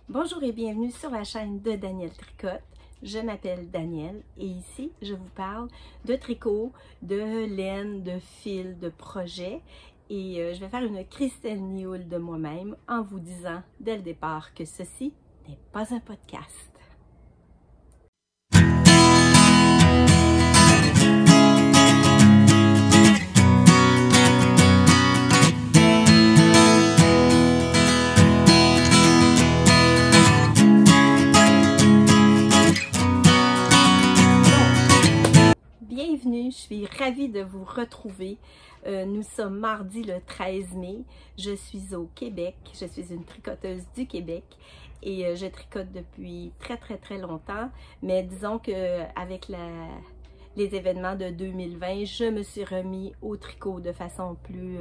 Bonjour et bienvenue sur la chaîne de Danielle Tricotte. Je m'appelle Danielle et ici je vous parle de tricot, de laine, de fil, de projet et je vais faire une Christelle Nioul de moi-même en vous disant dès le départ que ceci n'est pas un podcast. Bienvenue, je suis ravie de vous retrouver. Nous sommes mardi le 13 mai. Je suis au Québec. Je suis une tricoteuse du Québec et je tricote depuis très longtemps. Mais disons qu'avec les événements de 2020, je me suis remis au tricot de façon plus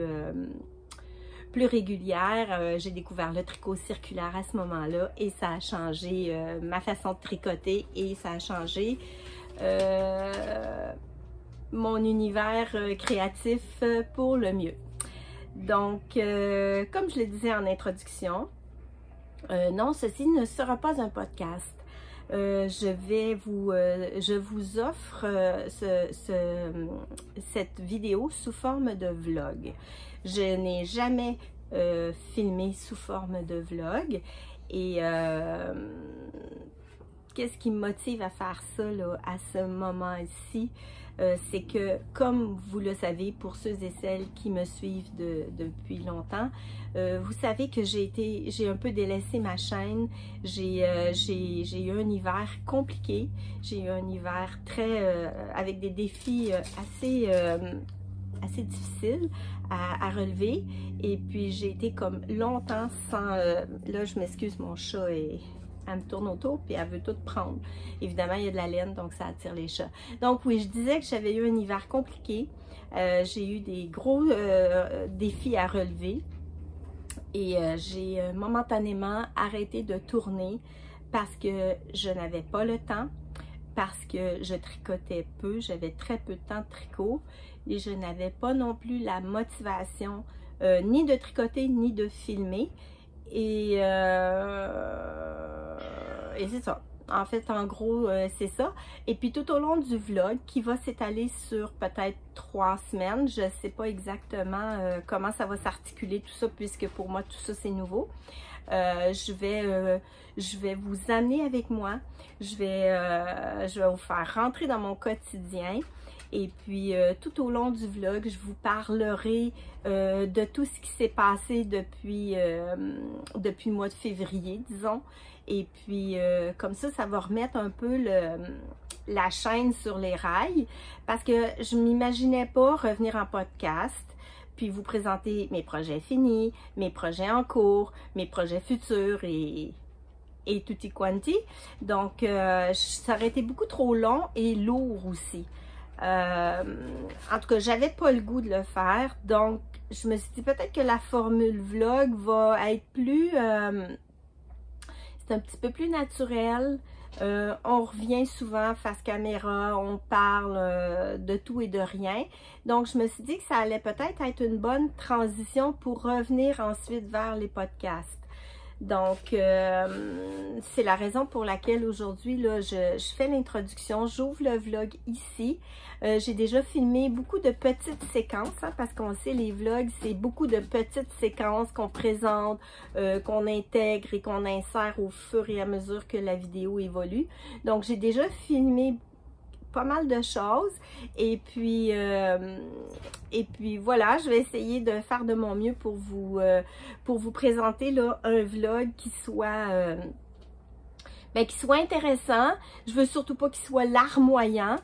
régulière. J'ai découvert le tricot circulaire à ce moment-là et ça a changé ma façon de tricoter et ça a changé mon univers créatif pour le mieux. Donc, comme je le disais en introduction, non, ceci ne sera pas un podcast. Je vous offre cette vidéo sous forme de vlog. Je n'ai jamais filmé sous forme de vlog et qu'est-ce qui me motive à faire ça là, à ce moment-ci? C'est que, comme vous le savez, pour ceux et celles qui me suivent depuis longtemps, vous savez que j'ai un peu délaissé ma chaîne. J'ai eu un hiver compliqué. J'ai eu un hiver avec des défis assez difficiles à relever. Et puis, j'ai été comme longtemps sans... là, je m'excuse, mon chat elle me tourne autour puis elle veut tout prendre. Évidemment, il y a de la laine, donc ça attire les chats. Donc oui, je disais que j'avais eu un hiver compliqué. J'ai eu des gros défis à relever. Et j'ai momentanément arrêté de tourner parce que je n'avais pas le temps, parce que je tricotais peu, j'avais très peu de temps de tricot et je n'avais pas non plus la motivation ni de tricoter ni de filmer. Et c'est ça. En fait, en gros, c'est ça. Et puis tout au long du vlog, qui va s'étaler sur peut-être 3 semaines, je ne sais pas exactement comment ça va s'articuler tout ça, puisque pour moi, tout ça, c'est nouveau. Je vais vous amener avec moi. Je vais vous faire rentrer dans mon quotidien. Et puis, tout au long du vlog, je vous parlerai de tout ce qui s'est passé depuis le mois de février, disons. Et puis, comme ça va remettre un peu la chaîne sur les rails. Parce que je ne m'imaginais pas revenir en podcast, puis vous présenter mes projets finis, mes projets en cours, mes projets futurs et tutti quanti. Donc, ça aurait été beaucoup trop long et lourd aussi. En tout cas, j'avais pas le goût de le faire, donc je me suis dit peut-être que la formule vlog va être c'est un petit peu plus naturel. On revient souvent face caméra, on parle de tout et de rien. Donc, je me suis dit que ça allait peut-être être une bonne transition pour revenir ensuite vers les podcasts. Donc, c'est la raison pour laquelle aujourd'hui, là, je fais l'introduction, j'ouvre le vlog ici. J'ai déjà filmé beaucoup de petites séquences, hein, parce qu'on sait, les vlogs, c'est beaucoup de petites séquences qu'on présente, qu'on intègre et qu'on insère au fur et à mesure que la vidéo évolue. Donc, j'ai déjà filmé pas mal de choses et puis voilà, je vais essayer de faire de mon mieux pour vous présenter là un vlog qui soit intéressant. Je veux surtout pas qu'il soit larmoyant.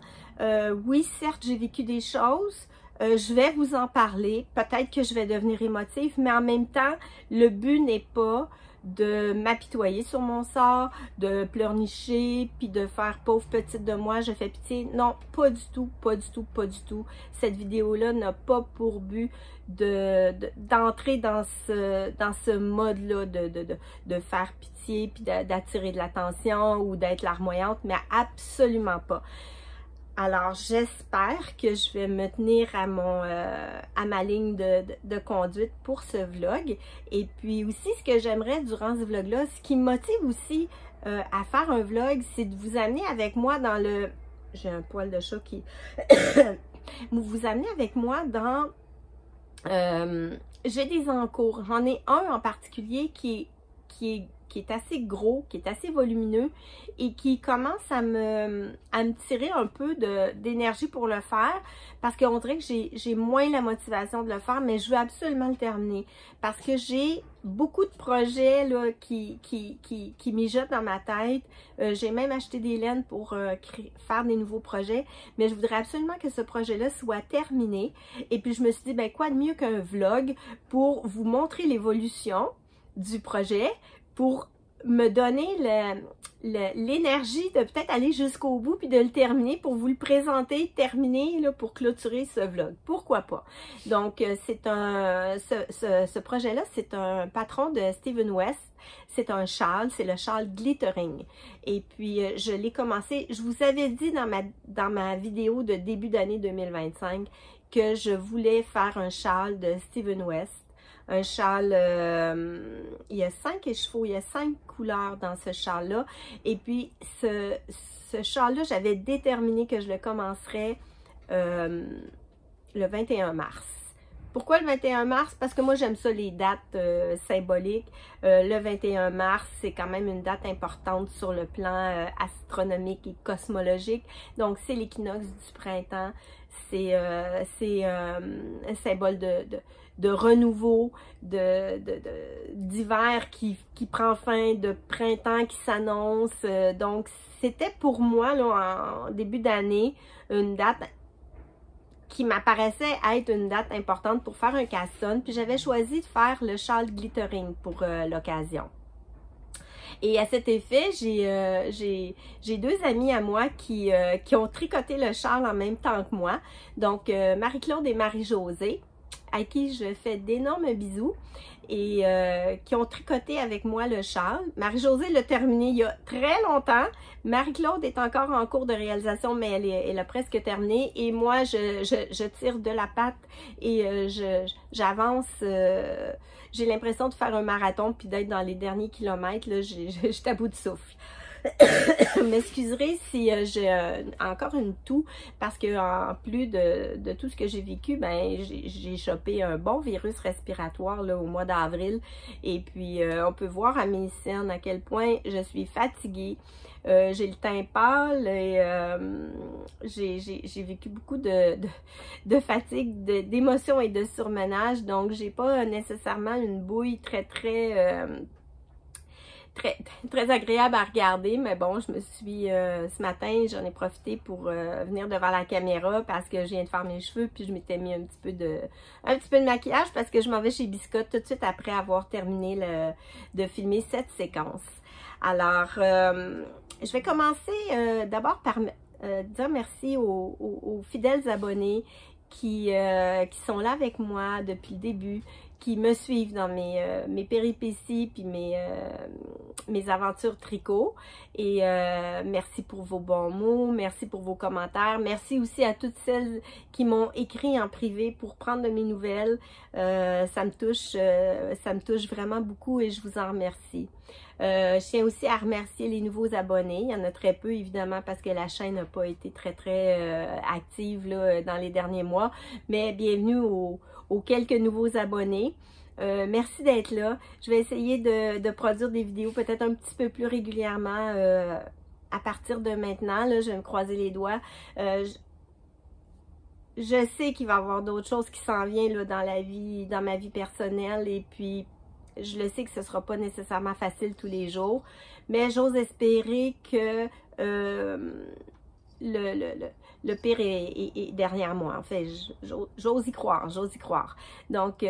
Oui, certes, j'ai vécu des choses. Je vais vous en parler. Peut-être que je vais devenir émotive, mais en même temps, le but n'est pas de m'apitoyer sur mon sort, de pleurnicher, puis de faire pauvre petite de moi, je fais pitié. Non, pas du tout, pas du tout, pas du tout. Cette vidéo-là n'a pas pour but d'entrer dans ce mode-là de faire pitié, puis d'attirer de l'attention ou d'être larmoyante, mais absolument pas. Alors, j'espère que je vais me tenir à ma ligne de conduite pour ce vlog. Et puis aussi, ce que j'aimerais durant ce vlog-là, ce qui me motive aussi à faire un vlog, c'est de vous amener avec moi dans le... J'ai un poil de chat qui... vous amener avec moi dans... j'ai des encours. J'en ai un en particulier qui est assez gros, qui est assez volumineux et qui commence à me tirer un peu d'énergie pour le faire parce qu'on dirait que j'ai moins la motivation de le faire, mais je veux absolument le terminer parce que j'ai beaucoup de projets là, qui mijotent dans ma tête. J'ai même acheté des laines pour faire des nouveaux projets, mais je voudrais absolument que ce projet-là soit terminé. Et puis je me suis dit, ben quoi de mieux qu'un vlog pour vous montrer l'évolution du projet, pour me donner l'énergie de peut-être aller jusqu'au bout puis de le terminer pour vous le présenter, terminé là, pour clôturer ce vlog. Pourquoi pas? Donc, ce projet-là, c'est un patron de Steven West. C'est un châle, c'est le châle Glittering. Et puis, je l'ai commencé, je vous avais dit dans ma vidéo de début d'année 2025 que je voulais faire un châle de Steven West. Un châle, il y a 5 écheveaux, il y a 5 couleurs dans ce châle-là. Et puis, ce châle-là, j'avais déterminé que je le commencerais le 21 mars. Pourquoi le 21 mars? Parce que moi, j'aime ça, les dates symboliques. Le 21 mars, c'est quand même une date importante sur le plan astronomique et cosmologique. Donc, c'est l'équinoxe du printemps. C'est un symbole de renouveau, d'hiver qui prend fin, de printemps qui s'annonce. Donc, c'était pour moi, là, en début d'année, une date qui m'apparaissait être une date importante pour faire un cast-on. Puis j'avais choisi de faire le châle Glittering pour l'occasion. Et à cet effet, j'ai 2 amies à moi qui ont tricoté le châle en même temps que moi. Donc, Marie-Claude et Marie-Josée, à qui je fais d'énormes bisous et qui ont tricoté avec moi le châle. Marie-Josée l'a terminé il y a très longtemps. Marie-Claude est encore en cours de réalisation, mais elle a presque terminé. Et moi, je tire de la patte et j'avance. J'ai l'impression de faire un marathon puis d'être dans les derniers kilomètres. Là, je suis à bout de souffle. M'excuserez si j'ai encore une toux parce que en plus de tout ce que j'ai vécu, ben j'ai chopé un bon virus respiratoire là, au mois d'avril. Et puis on peut voir à mes cernes à quel point je suis fatiguée. J'ai le teint pâle et j'ai vécu beaucoup de fatigue, d'émotions et de surmenage. Donc j'ai pas nécessairement une bouille très agréable à regarder, mais bon, je me suis, ce matin, j'en ai profité pour venir devant la caméra parce que je viens de faire mes cheveux, puis je m'étais mis un petit peu de maquillage parce que je m'en vais chez Biscotte tout de suite après avoir terminé de filmer cette séquence. Alors, je vais commencer d'abord par dire merci aux fidèles abonnés qui sont là avec moi depuis le début, qui me suivent dans mes péripéties puis mes aventures tricot. Et merci pour vos bons mots, merci pour vos commentaires, merci aussi à toutes celles qui m'ont écrit en privé pour prendre de mes nouvelles. Ça me touche vraiment beaucoup et je vous en remercie. Je tiens aussi à remercier les nouveaux abonnés. Il y en a très peu, évidemment, parce que la chaîne n'a pas été très active là, dans les derniers mois. Mais bienvenue aux quelques nouveaux abonnés. Merci d'être là. Je vais essayer de produire des vidéos peut-être un petit peu plus régulièrement à partir de maintenant. Là, je vais me croiser les doigts. Je sais qu'il va y avoir d'autres choses qui s'en viennent là, dans ma vie personnelle. Et puis, je le sais que ce ne sera pas nécessairement facile tous les jours. Mais j'ose espérer que le pire est derrière moi. En fait, j'ose y croire, j'ose y croire. Donc,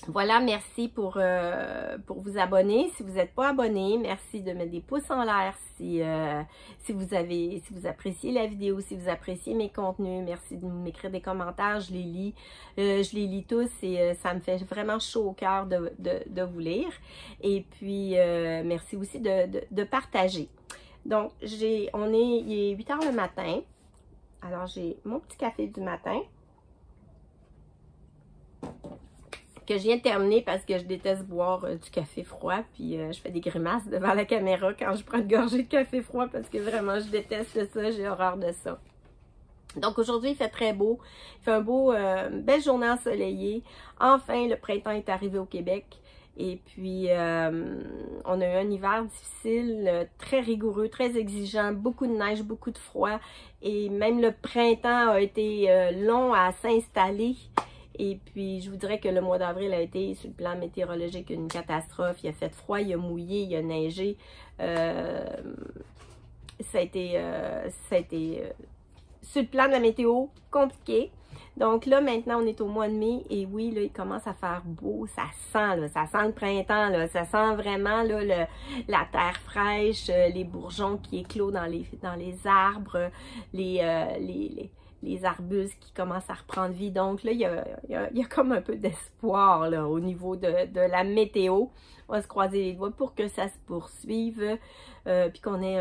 voilà, merci pour vous abonner. Si vous n'êtes pas abonné, merci de mettre des pouces en l'air si vous appréciez la vidéo, si vous appréciez mes contenus. Merci de m'écrire des commentaires, je les lis tous et ça me fait vraiment chaud au cœur de vous lire. Et puis, merci aussi de partager. Donc, il est 8 h le matin. Alors, j'ai mon petit café du matin que je viens de terminer parce que je déteste boire du café froid. Puis, je fais des grimaces devant la caméra quand je prends une gorgée de café froid parce que vraiment, je déteste ça. J'ai horreur de ça. Donc, aujourd'hui, il fait très beau. Il fait une belle journée ensoleillée. Enfin, le printemps est arrivé au Québec. Et puis, on a eu un hiver difficile, très rigoureux, très exigeant, beaucoup de neige, beaucoup de froid. Et même le printemps a été long à s'installer. Et puis, je vous dirais que le mois d'avril a été, sur le plan météorologique, une catastrophe. Il a fait froid, il a mouillé, il a neigé. Ça a été sur le plan de la météo, compliqué. Donc là, maintenant, on est au mois de mai et oui, là, il commence à faire beau. Ça sent le printemps, là, ça sent vraiment là, la terre fraîche, les bourgeons qui éclosent dans les arbres, les arbustes qui commencent à reprendre vie. Donc là, il y a comme un peu d'espoir là au niveau de la météo. On va se croiser les doigts pour que ça se poursuive, puis qu'on ait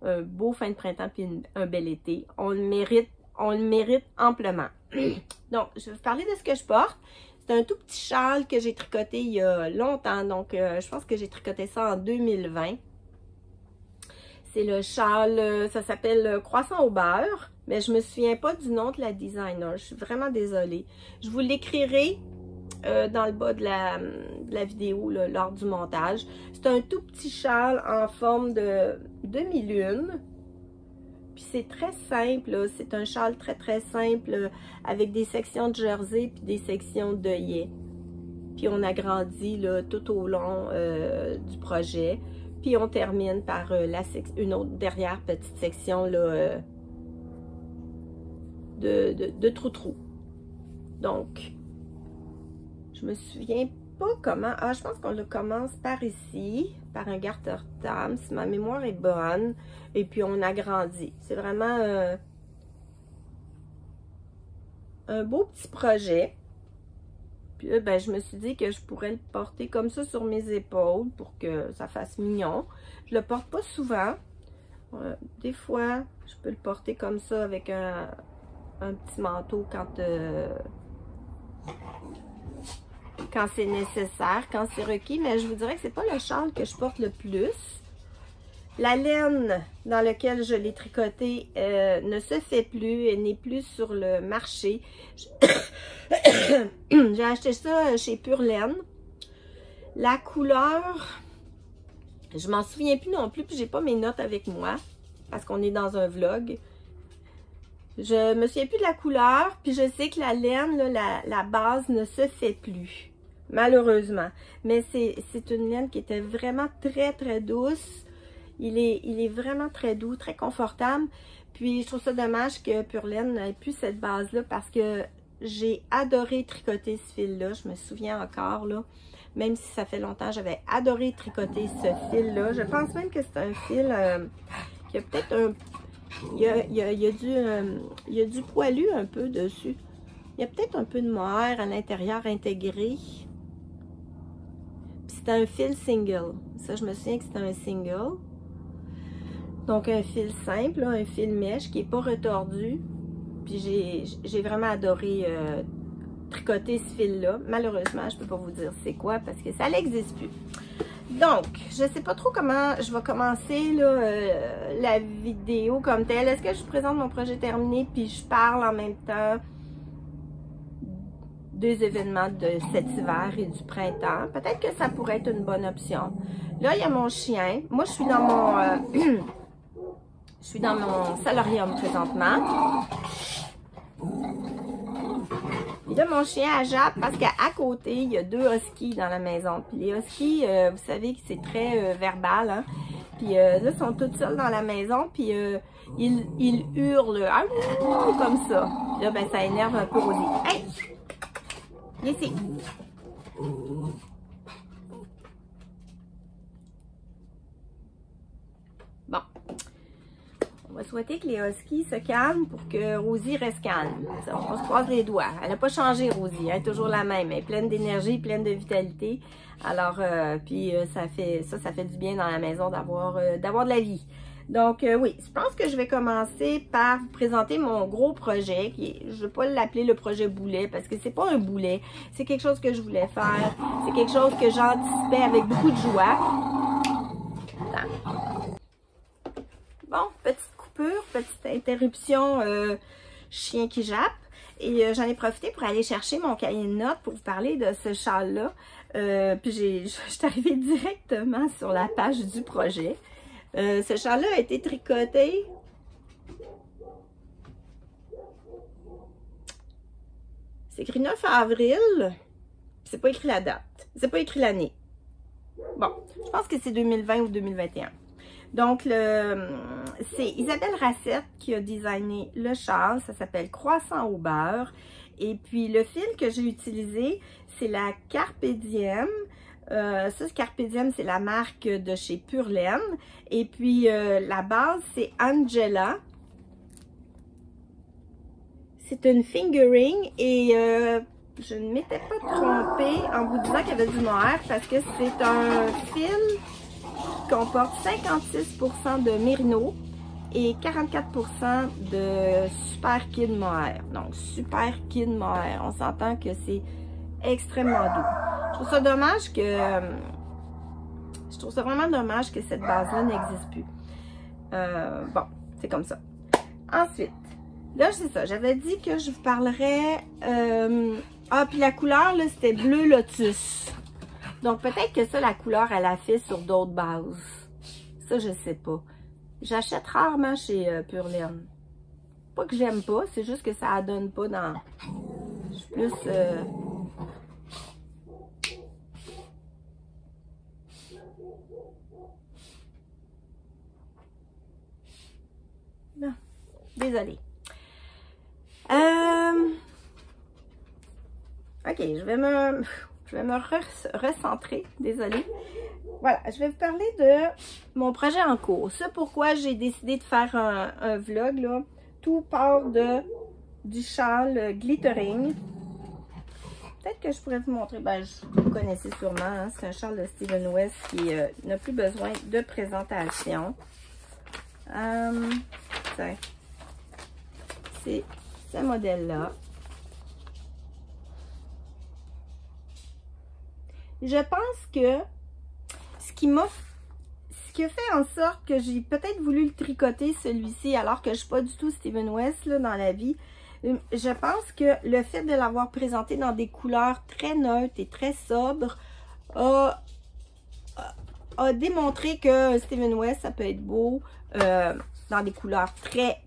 un beau fin de printemps puis un bel été. On le mérite amplement. Donc, je vais vous parler de ce que je porte. C'est un tout petit châle que j'ai tricoté il y a longtemps. Donc, je pense que j'ai tricoté ça en 2020. C'est le châle, ça s'appelle Croissant au beurre. Mais je ne me souviens pas du nom de la designer. Je suis vraiment désolée. Je vous l'écrirai dans le bas de la vidéo là, lors du montage. C'est un tout petit châle en forme de demi-lune. Puis c'est très simple, c'est un châle très simple avec des sections de jersey puis des sections d'œillet. Puis on agrandit là, tout au long du projet. Puis on termine par une autre derrière petite section là, de trou-trou. Donc, je me souviens pas comment. Ah, je pense qu'on le commence par ici, par un garter-tam, si ma mémoire est bonne. Et puis on agrandit. C'est vraiment un beau petit projet. Puis là, ben, je me suis dit que je pourrais le porter comme ça sur mes épaules pour que ça fasse mignon. Je le porte pas souvent. Des fois, je peux le porter comme ça avec un petit manteau quand c'est nécessaire, quand c'est requis, mais je vous dirais que c'est pas le châle que je porte le plus. La laine dans laquelle je l'ai tricoté ne se fait plus, elle n'est plus sur le marché. J'ai acheté ça chez Pure Laine. La couleur, je m'en souviens plus non plus, puis j'ai pas mes notes avec moi, parce qu'on est dans un vlog. Je me souviens plus de la couleur, puis je sais que la laine, là, la base ne se fait plus, malheureusement. Mais c'est une laine qui était vraiment très douce. Il est vraiment très doux, très confortable. Puis je trouve ça dommage que Pure Laine n'ait plus cette base-là parce que j'ai adoré tricoter ce fil-là. Je me souviens encore, là, même si ça fait longtemps, j'avais adoré tricoter ce fil-là. Je pense même que c'est un fil qui a peut-être un... Il y a du poilu un peu dessus. Il y a peut-être un peu de mohair à l'intérieur intégré. Puis c'est un fil single. Ça, je me souviens que c'était un single. Donc un fil simple, là, un fil mèche qui n'est pas retordu. Puis j'ai vraiment adoré tricoter ce fil-là. Malheureusement, je ne peux pas vous dire c'est quoi parce que ça n'existe plus. Donc, je ne sais pas trop comment je vais commencer là, la vidéo comme telle. Est-ce que je vous présente mon projet terminé puis je parle en même temps des événements de cet hiver et du printemps? Peut-être que ça pourrait être une bonne option. Là, il y a mon chien. Moi, je suis dans mon... je suis dans mon solarium présentement. Et là, mon chien jappe parce qu'à côté, il y a 2 huskies dans la maison. Puis les huskies, vous savez que c'est très verbal. Hein? Puis là, ils sont toutes seuls dans la maison. Puis ils hurlent comme ça. Puis là, ben, ça énerve un peu Rosie. Hey! Viens ici. Bon. On va souhaiter que les huskies se calment pour que Rosie reste calme. On se croise les doigts. Elle n'a pas changé, Rosie. Elle est toujours la même. Elle est pleine d'énergie, pleine de vitalité. Alors, puis ça fait du bien dans la maison d'avoir de la vie. Donc oui, je pense que je vais commencer par vous présenter mon gros projet. Je ne vais pas l'appeler le projet boulet parce que c'est pas un boulet. C'est quelque chose que je voulais faire. C'est quelque chose que j'anticipais avec beaucoup de joie. Attends. Bon, petite coupure, petite interruption, chien qui jappe. Et j'en ai profité pour aller chercher mon cahier de notes pour vous parler de ce châle-là. Puis je suis arrivée directement sur la page du projet. Ce châle-là a été tricoté. C'est écrit 9 avril. C'est pas écrit la date. C'est pas écrit l'année. Bon, je pense que c'est 2020 ou 2021. Donc, c'est Isabelle Racette qui a designé le châle. Ça s'appelle Croissant au beurre. Et puis, le fil que j'ai utilisé, c'est la Carpe Diem. Ça, Carpe Diem, c'est la marque de chez Pure Laine. Et puis, la base, c'est Angela. C'est une fingering et je ne m'étais pas trompée en vous disant qu'il y avait du mohair parce que c'est un fil qui comporte 56% de mérino et 44% de super kid mohair. Donc, super kid mohair. On s'entend que c'est extrêmement doux. Je trouve ça dommage que... je trouve ça vraiment dommage que cette base-là n'existe plus. Bon, c'est comme ça. Ensuite, là, c'est ça. J'avais dit que je vous parlerais... ah, puis la couleur, là, c'était bleu lotus. Donc, peut-être que ça, la couleur, elle a fait sur d'autres bases. Ça, je sais pas. J'achète rarement chez Pure Laine. Pas que j'aime pas, c'est juste que ça ne donne pas dans... Je suis plus... Non, désolée. Ok, je vais me recentrer, désolée. Voilà, je vais vous parler de mon projet en cours. C'est pourquoi j'ai décidé de faire un vlog, là. Tout part du châle glittering. Peut-être que je pourrais vous montrer, ben, vous connaissez sûrement, hein, c'est un châle de Steven West qui n'a plus besoin de présentation. C'est ce modèle-là. Je pense que ce qui a fait en sorte que j'ai peut-être voulu le tricoter celui-ci alors que je ne suis pas du tout Steven West là, dans la vie, je pense que le fait de l'avoir présenté dans des couleurs très neutres et très sobres a démontré que Steven West, ça peut être beau dans des couleurs très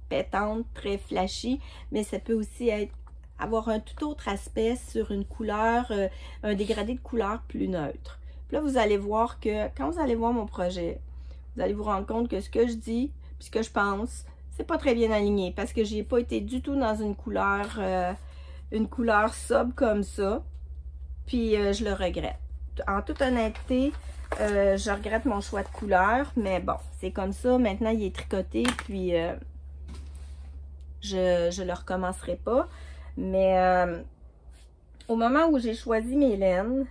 pétantes, très flashy, mais ça peut aussi avoir un tout autre aspect sur une couleur, un dégradé de couleur plus neutre. Puis là, vous allez voir que quand vous allez voir mon projet, vous allez vous rendre compte que ce que je dis, puis ce que je pense, c'est pas très bien aligné parce que j'ai pas été du tout dans une couleur sobre comme ça. Puis je le regrette. En toute honnêteté, je regrette mon choix de couleur, mais bon, c'est comme ça. Maintenant, il est tricoté, puis je le recommencerai pas. Mais au moment où j'ai choisi mes laines,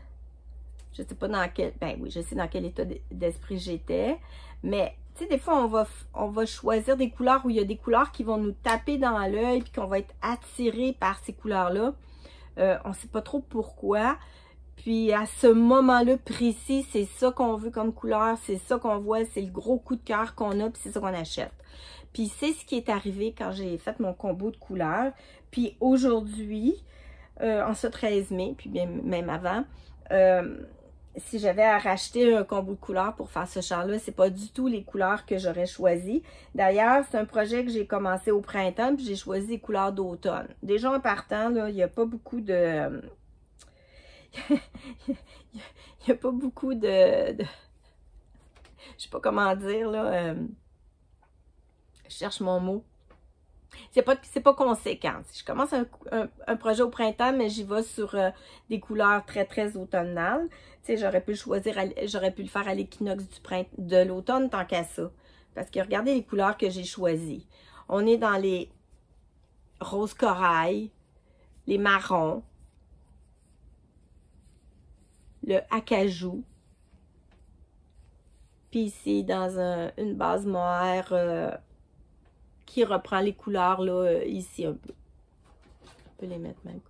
je sais pas dans quel... Ben oui, je sais dans quel état d'esprit j'étais. Mais, tu sais, des fois, on va choisir des couleurs où il y a des couleurs qui vont nous taper dans l'œil puis qu'on va être attiré par ces couleurs-là. On sait pas trop pourquoi. Puis, à ce moment-là précis, c'est ça qu'on veut comme couleur. C'est ça qu'on voit. C'est le gros coup de cœur qu'on a puis c'est ça qu'on achète. Puis, c'est ce qui est arrivé quand j'ai fait mon combo de couleurs. Puis, aujourd'hui, en ce 13 mai, puis bien, même avant... si j'avais à racheter un combo de couleurs pour faire ce châle-là, c'est pas du tout les couleurs que j'aurais choisies. D'ailleurs, c'est un projet que j'ai commencé au printemps, puis j'ai choisi les couleurs d'automne. Déjà en partant, là, il n'y a pas beaucoup de... il n'y a pas beaucoup de... Je sais pas comment dire, là. Je cherche mon mot. C'est pas conséquent. Je commence un projet au printemps, mais j'y vais sur des couleurs très, très automnales. Tu sais, j'aurais pu le faire à l'équinoxe de l'automne tant qu'à ça. Parce que regardez les couleurs que j'ai choisies. On est dans les roses corail, les marrons, le acajou, Puis ici, dans une base mohair qui reprend les couleurs, là, ici un peu. On peut les mettre même.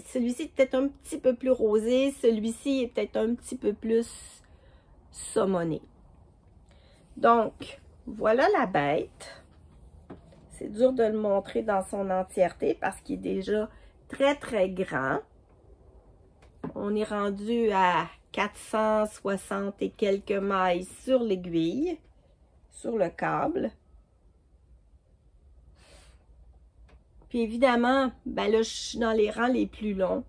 Celui-ci est peut-être un petit peu plus rosé. Celui-ci est peut-être un petit peu plus saumoné. Donc, voilà la bête. C'est dur de le montrer dans son entièreté parce qu'il est déjà très, très grand. On est rendu à 460 et quelques mailles sur l'aiguille, sur le câble. Puis évidemment, ben là, je suis dans les rangs les plus longs.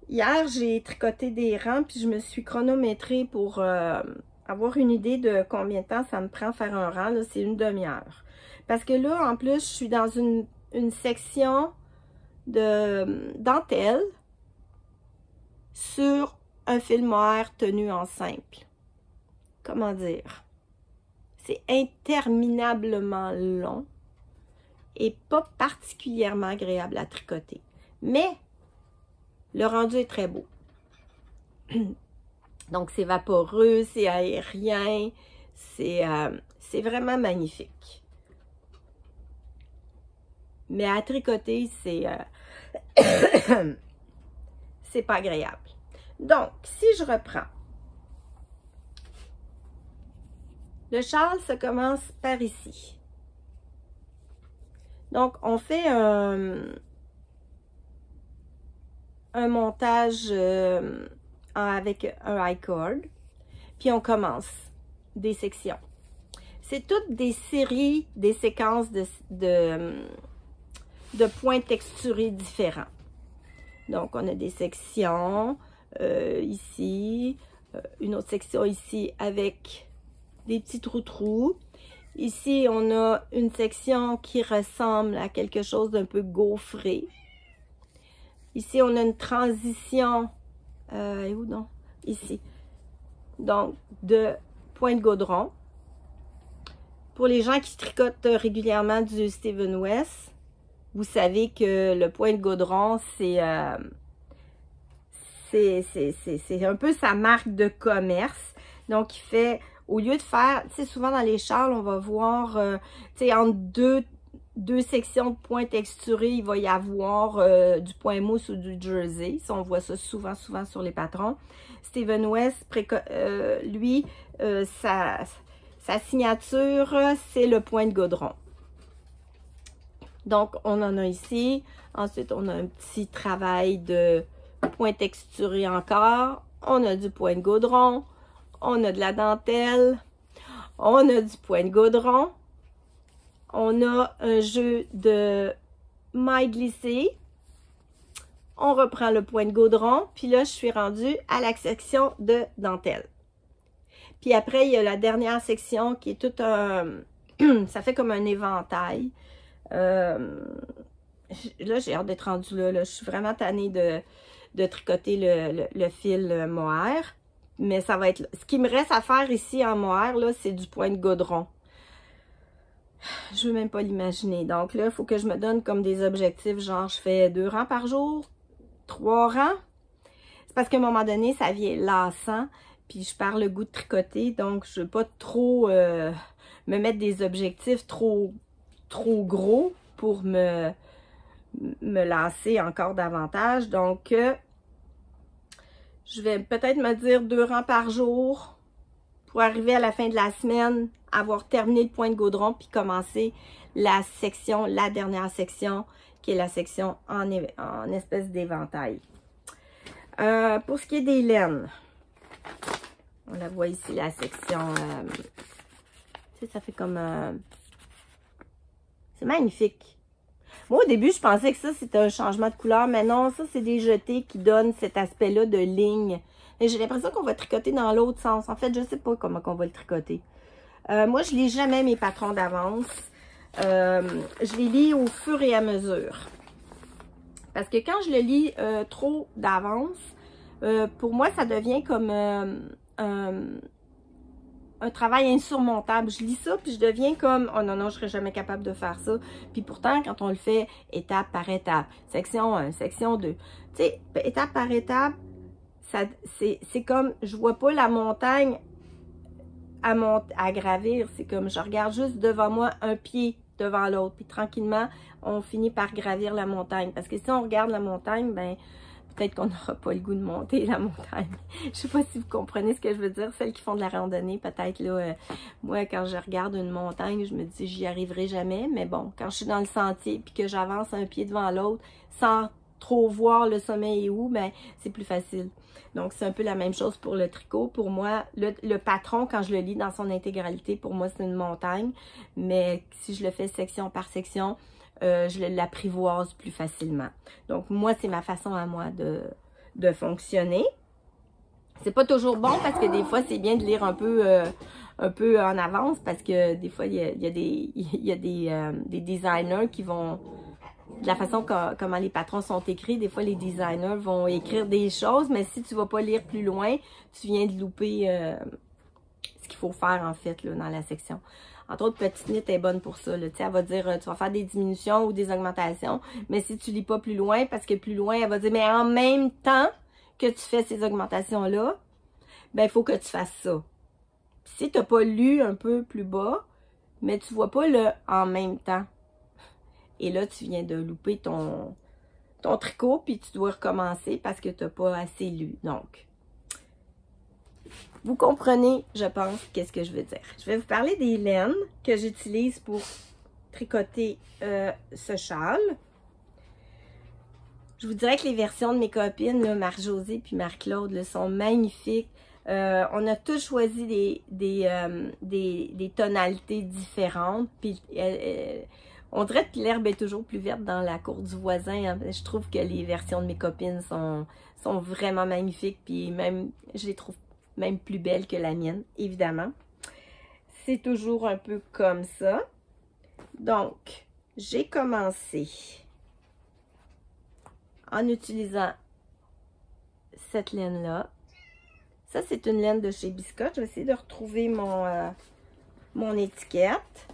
Hier, j'ai tricoté des rangs, puis je me suis chronométrée pour avoir une idée de combien de temps ça me prend faire un rang. Là, c'est une demi-heure. Parce que là, en plus, je suis dans une section de dentelle sur un fil mohair tenu en simple. Comment dire? C'est interminablement long et pas particulièrement agréable à tricoter. Mais le rendu est très beau. Donc, c'est vaporeux, c'est aérien, c'est vraiment magnifique. Mais à tricoter, c'est c'est pas agréable. Donc, si je reprends, le châle se commence par ici. Donc, on fait un montage avec un I-cord, puis on commence des sections. C'est toutes des séries, des séquences de points texturés différents. Donc, on a des sections ici, une autre section ici avec des petits trous-trous. Ici, on a une section qui ressemble à quelque chose d'un peu gaufré. Ici, on a une transition, où donc? Ici. Donc, de point de gaudron. Pour les gens qui tricotent régulièrement du Steven West, vous savez que le point de gaudron, c'est un peu sa marque de commerce. Donc, il fait, au lieu de faire, tu sais, souvent dans les châles, on va voir, tu sais, entre deux sections de points texturés, il va y avoir du point mousse ou du jersey. Ça, on voit ça souvent sur les patrons. Steven West, lui, sa signature, c'est le point de gaudron. Donc, on en a ici. Ensuite, on a un petit travail de point texturé encore. On a du point de gaudron. On a de la dentelle. On a du point de gaudron. On a un jeu de mailles glissées. On reprend le point de gaudron. Puis là, je suis rendue à la section de dentelle. Puis après, il y a la dernière section qui est tout un... ça fait comme un éventail. Là, j'ai hâte d'être rendue là. Je suis vraiment tannée de tricoter le fil mohair. Mais ça va être... Ce qui me reste à faire ici en mohair, là, c'est du point de gaudron. Je veux même pas l'imaginer. Donc là, il faut que je me donne comme des objectifs. Genre, je fais 2 rangs par jour, 3 rangs. C'est parce qu'à un moment donné, ça vient lassant. Puis je perds le goût de tricoter. Donc, je veux pas trop me mettre des objectifs trop gros pour me lasser encore davantage. Donc, je vais peut-être me dire 2 rangs par jour pour arriver à la fin de la semaine, avoir terminé le point de gaudron, puis commencer la dernière section, qui est la section en espèce d'éventail. Pour ce qui est des laines, on la voit ici, la section, tu sais, ça fait comme... c'est magnifique. Moi, au début, je pensais que ça, c'était un changement de couleur, mais non, ça, c'est des jetés qui donnent cet aspect-là de ligne. Et j'ai l'impression qu'on va tricoter dans l'autre sens. En fait, je ne sais pas comment on va le tricoter. Moi, je ne lis jamais mes patrons d'avance. Je les lis au fur et à mesure. Parce que quand je le lis trop d'avance, pour moi, ça devient comme un travail insurmontable. Je lis ça, puis je deviens comme, oh non, non, je serais jamais capable de faire ça. Puis pourtant, quand on le fait étape par étape, section 1, section 2, tu sais, étape par étape, c'est comme, je vois pas la montagne à gravir. C'est comme je regarde juste devant moi un pied devant l'autre. Puis tranquillement, on finit par gravir la montagne. Parce que si on regarde la montagne, ben peut-être qu'on n'aura pas le goût de monter la montagne. Je sais pas si vous comprenez ce que je veux dire. Celles qui font de la randonnée, peut-être là, moi quand je regarde une montagne, je me dis j'y arriverai jamais. Mais bon, quand je suis dans le sentier puis que j'avance un pied devant l'autre sans trop voir le sommet est où, ben c'est plus facile. Donc c'est un peu la même chose pour le tricot. Pour moi, le patron, quand je le lis dans son intégralité, pour moi c'est une montagne. Mais si je le fais section par section, je l'apprivoise plus facilement. Donc, moi, c'est ma façon à moi de fonctionner. C'est pas toujours bon parce que des fois, c'est bien de lire un peu en avance parce que des fois, il y a des designers qui vont... De la façon comment les patrons sont écrits, des fois, les designers vont écrire des choses, mais si tu vas pas lire plus loin, tu viens de louper ce qu'il faut faire, en fait, là, dans la section. Entre autres, Petite Knit est bonne pour ça. Là. Elle va dire, tu vas faire des diminutions ou des augmentations, mais si tu lis pas plus loin, parce que plus loin, elle va dire, mais en même temps que tu fais ces augmentations-là, ben il faut que tu fasses ça. Si tu n'as pas lu un peu plus bas, mais tu vois pas le « en même temps ». Et là, tu viens de louper ton tricot, puis tu dois recommencer parce que tu n'as pas assez lu. Donc, vous comprenez, je pense, qu'est-ce que je veux dire. Je vais vous parler des laines que j'utilise pour tricoter ce châle. Je vous dirais que les versions de mes copines, Marie-Josée puis Marie-Claude, sont magnifiques. On a tous choisi des tonalités différentes. Puis on dirait que l'herbe est toujours plus verte dans la cour du voisin. Hein. Je trouve que les versions de mes copines sont vraiment magnifiques. Puis même, je les trouve même plus belle que la mienne, évidemment. C'est toujours un peu comme ça. Donc, j'ai commencé en utilisant cette laine-là. Ça, c'est une laine de chez Biscotte. Je vais essayer de retrouver mon étiquette.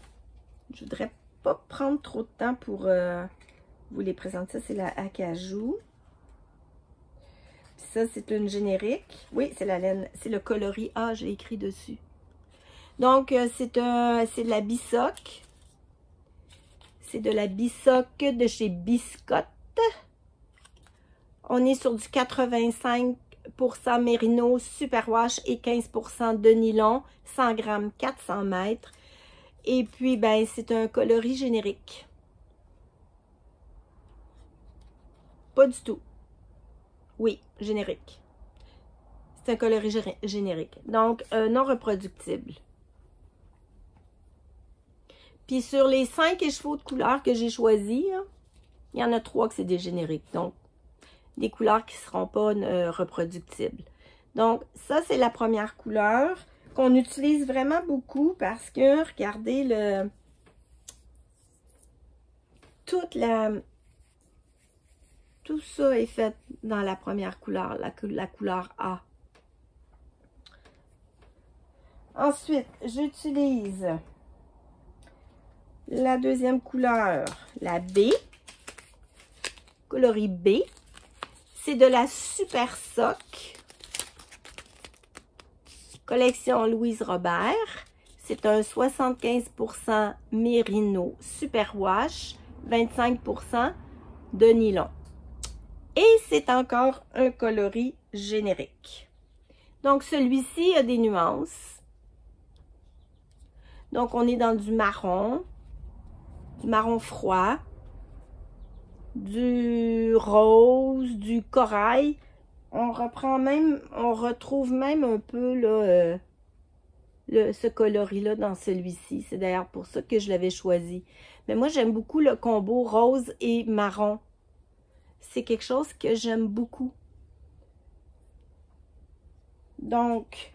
Je voudrais pas prendre trop de temps pour vous les présenter. Ça, c'est la acajou. Ça, c'est une générique. Oui, c'est la laine. C'est le coloris A, j'ai écrit dessus. Donc, c'est de la Bissock. C'est de la Bissock de chez Biscotte. On est sur du 85% mérino, superwash et 15% de nylon. 100 grammes, 400 mètres. Et puis, ben, c'est un coloris générique. Pas du tout. Oui, générique. C'est un coloris générique. Donc, non reproductible. Puis, sur les 5 écheveaux de couleurs que j'ai choisis, il y en a 3 que c'est des génériques. Donc, des couleurs qui ne seront pas reproductibles. Donc, ça, c'est la première couleur qu'on utilise vraiment beaucoup parce que, regardez, tout ça est fait dans la première couleur, la couleur A. Ensuite, j'utilise la deuxième couleur, la B, coloris B. C'est de la Super Sock, collection Louise Robert. C'est un 75% mérino superwash, 25% de nylon. Et c'est encore un coloris générique. Donc, celui-ci a des nuances. Donc, on est dans du marron froid, du rose, du corail. On retrouve même un peu là, ce coloris-là dans celui-ci. C'est d'ailleurs pour ça que je l'avais choisi. Mais moi, j'aime beaucoup le combo rose et marron. C'est quelque chose que j'aime beaucoup. Donc,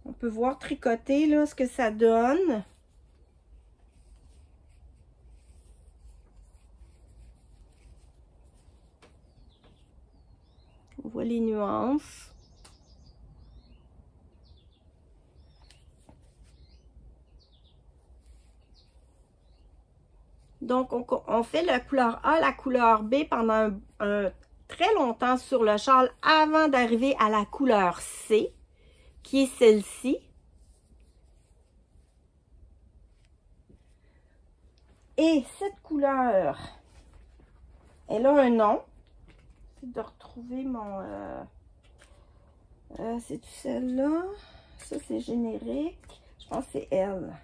on peut voir tricoter là, ce que ça donne. On voit les nuances. Donc, on fait la couleur A, la couleur B pendant très longtemps sur le châle avant d'arriver à la couleur C. qui est celle-ci. Et cette couleur, elle a un nom. J'essaie de retrouver mon... c'est celle-là. Ça, c'est générique. Je pense que c'est elle.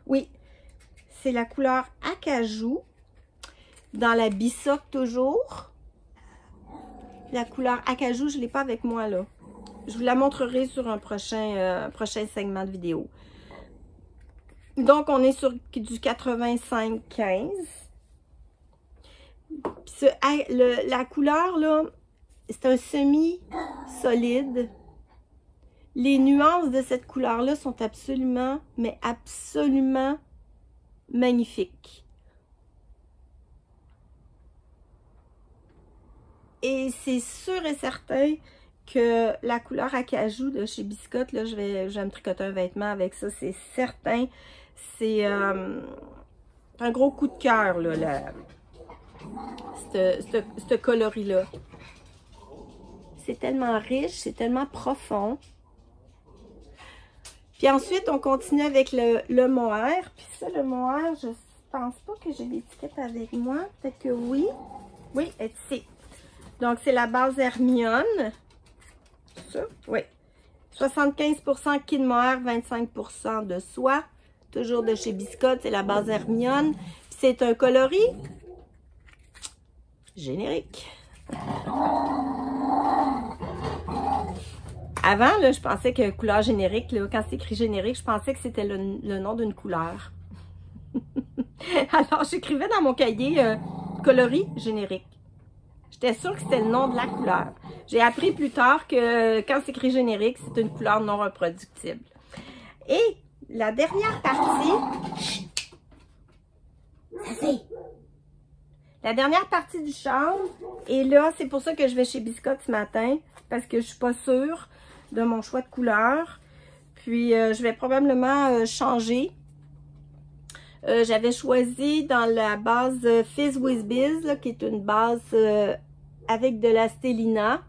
Oui, c'est la couleur acajou. Dans la Bissoc toujours. La couleur acajou, je ne l'ai pas avec moi là. Je vous la montrerai sur un prochain segment de vidéo. Donc, on est sur du 85-15. La couleur, là, c'est un semi-solide. Les nuances de cette couleur-là sont absolument, mais absolument magnifiques. Et c'est sûr et certain que la couleur acajou de chez Biscotte, là, je vais me tricoter un vêtement avec ça, c'est certain. C'est un gros coup de cœur, là, ce coloris-là. C'est tellement riche, c'est tellement profond. Puis ensuite, on continue avec le mohair. Puis ça, le mohair, je pense pas que j'ai l'étiquette avec moi. Peut-être que oui. Oui, elle est ici. Donc, c'est la base Hermione. Ça, oui. 75% kit mohair, 25% de soie. Toujours de chez Biscotte, c'est la base Hermione. C'est un coloris générique. Avant, là, je pensais que couleur générique, là, quand c'est écrit générique, je pensais que c'était le nom d'une couleur. Alors, j'écrivais dans mon cahier coloris générique. J'étais sûre que c'était le nom de la couleur. J'ai appris plus tard que quand c'est écrit générique, c'est une couleur non reproductible. Et la dernière partie, la dernière partie du châle, et là, c'est pour ça que je vais chez Biscotte ce matin, parce que je suis pas sûre de mon choix de couleur. Puis, je vais probablement changer. J'avais choisi dans la base Fizz Whiz Biz, là, qui est une base avec de la stélina.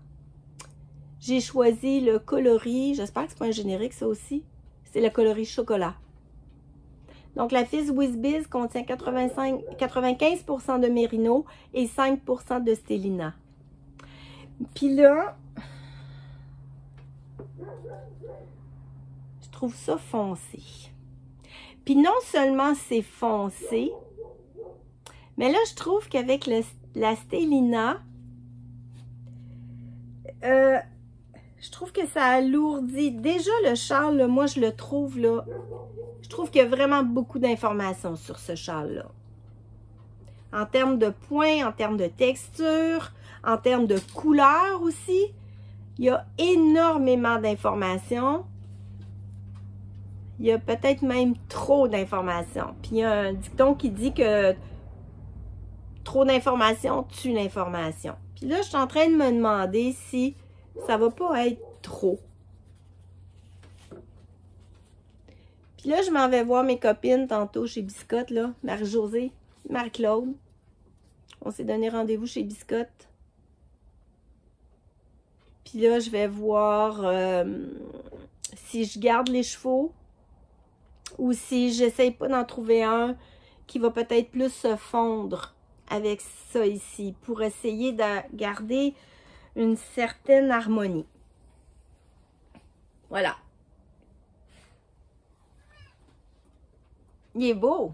J'ai choisi le coloris, j'espère que c'est pas un générique ça aussi, c'est le coloris chocolat. Donc la Fizz Whiz Biz contient 95% de mérino et 5% de stélina. Puis là, je trouve ça foncé. Puis non seulement c'est foncé, mais là je trouve qu'avec la stélina, je trouve que ça alourdit. Déjà le châle, là, moi je le trouve là, je trouve qu'il y a vraiment beaucoup d'informations sur ce châle-là. En termes de points, en termes de texture, en termes de couleur aussi, il y a énormément d'informations. Il y a peut-être même trop d'informations. Puis il y a un dicton qui dit que trop d'informations tue l'information. Puis là, je suis en train de me demander si ça va pas être trop. Puis là, je m'en vais voir mes copines tantôt chez Biscotte, là. Marie-Josée, Marie-Claude. On s'est donné rendez-vous chez Biscotte. Puis là, je vais voir si je garde les chevaux ou si j'essaye pas d'en trouver un qui va peut-être plus se fondre avec ça ici pour essayer de garder une certaine harmonie. Voilà. Il est beau.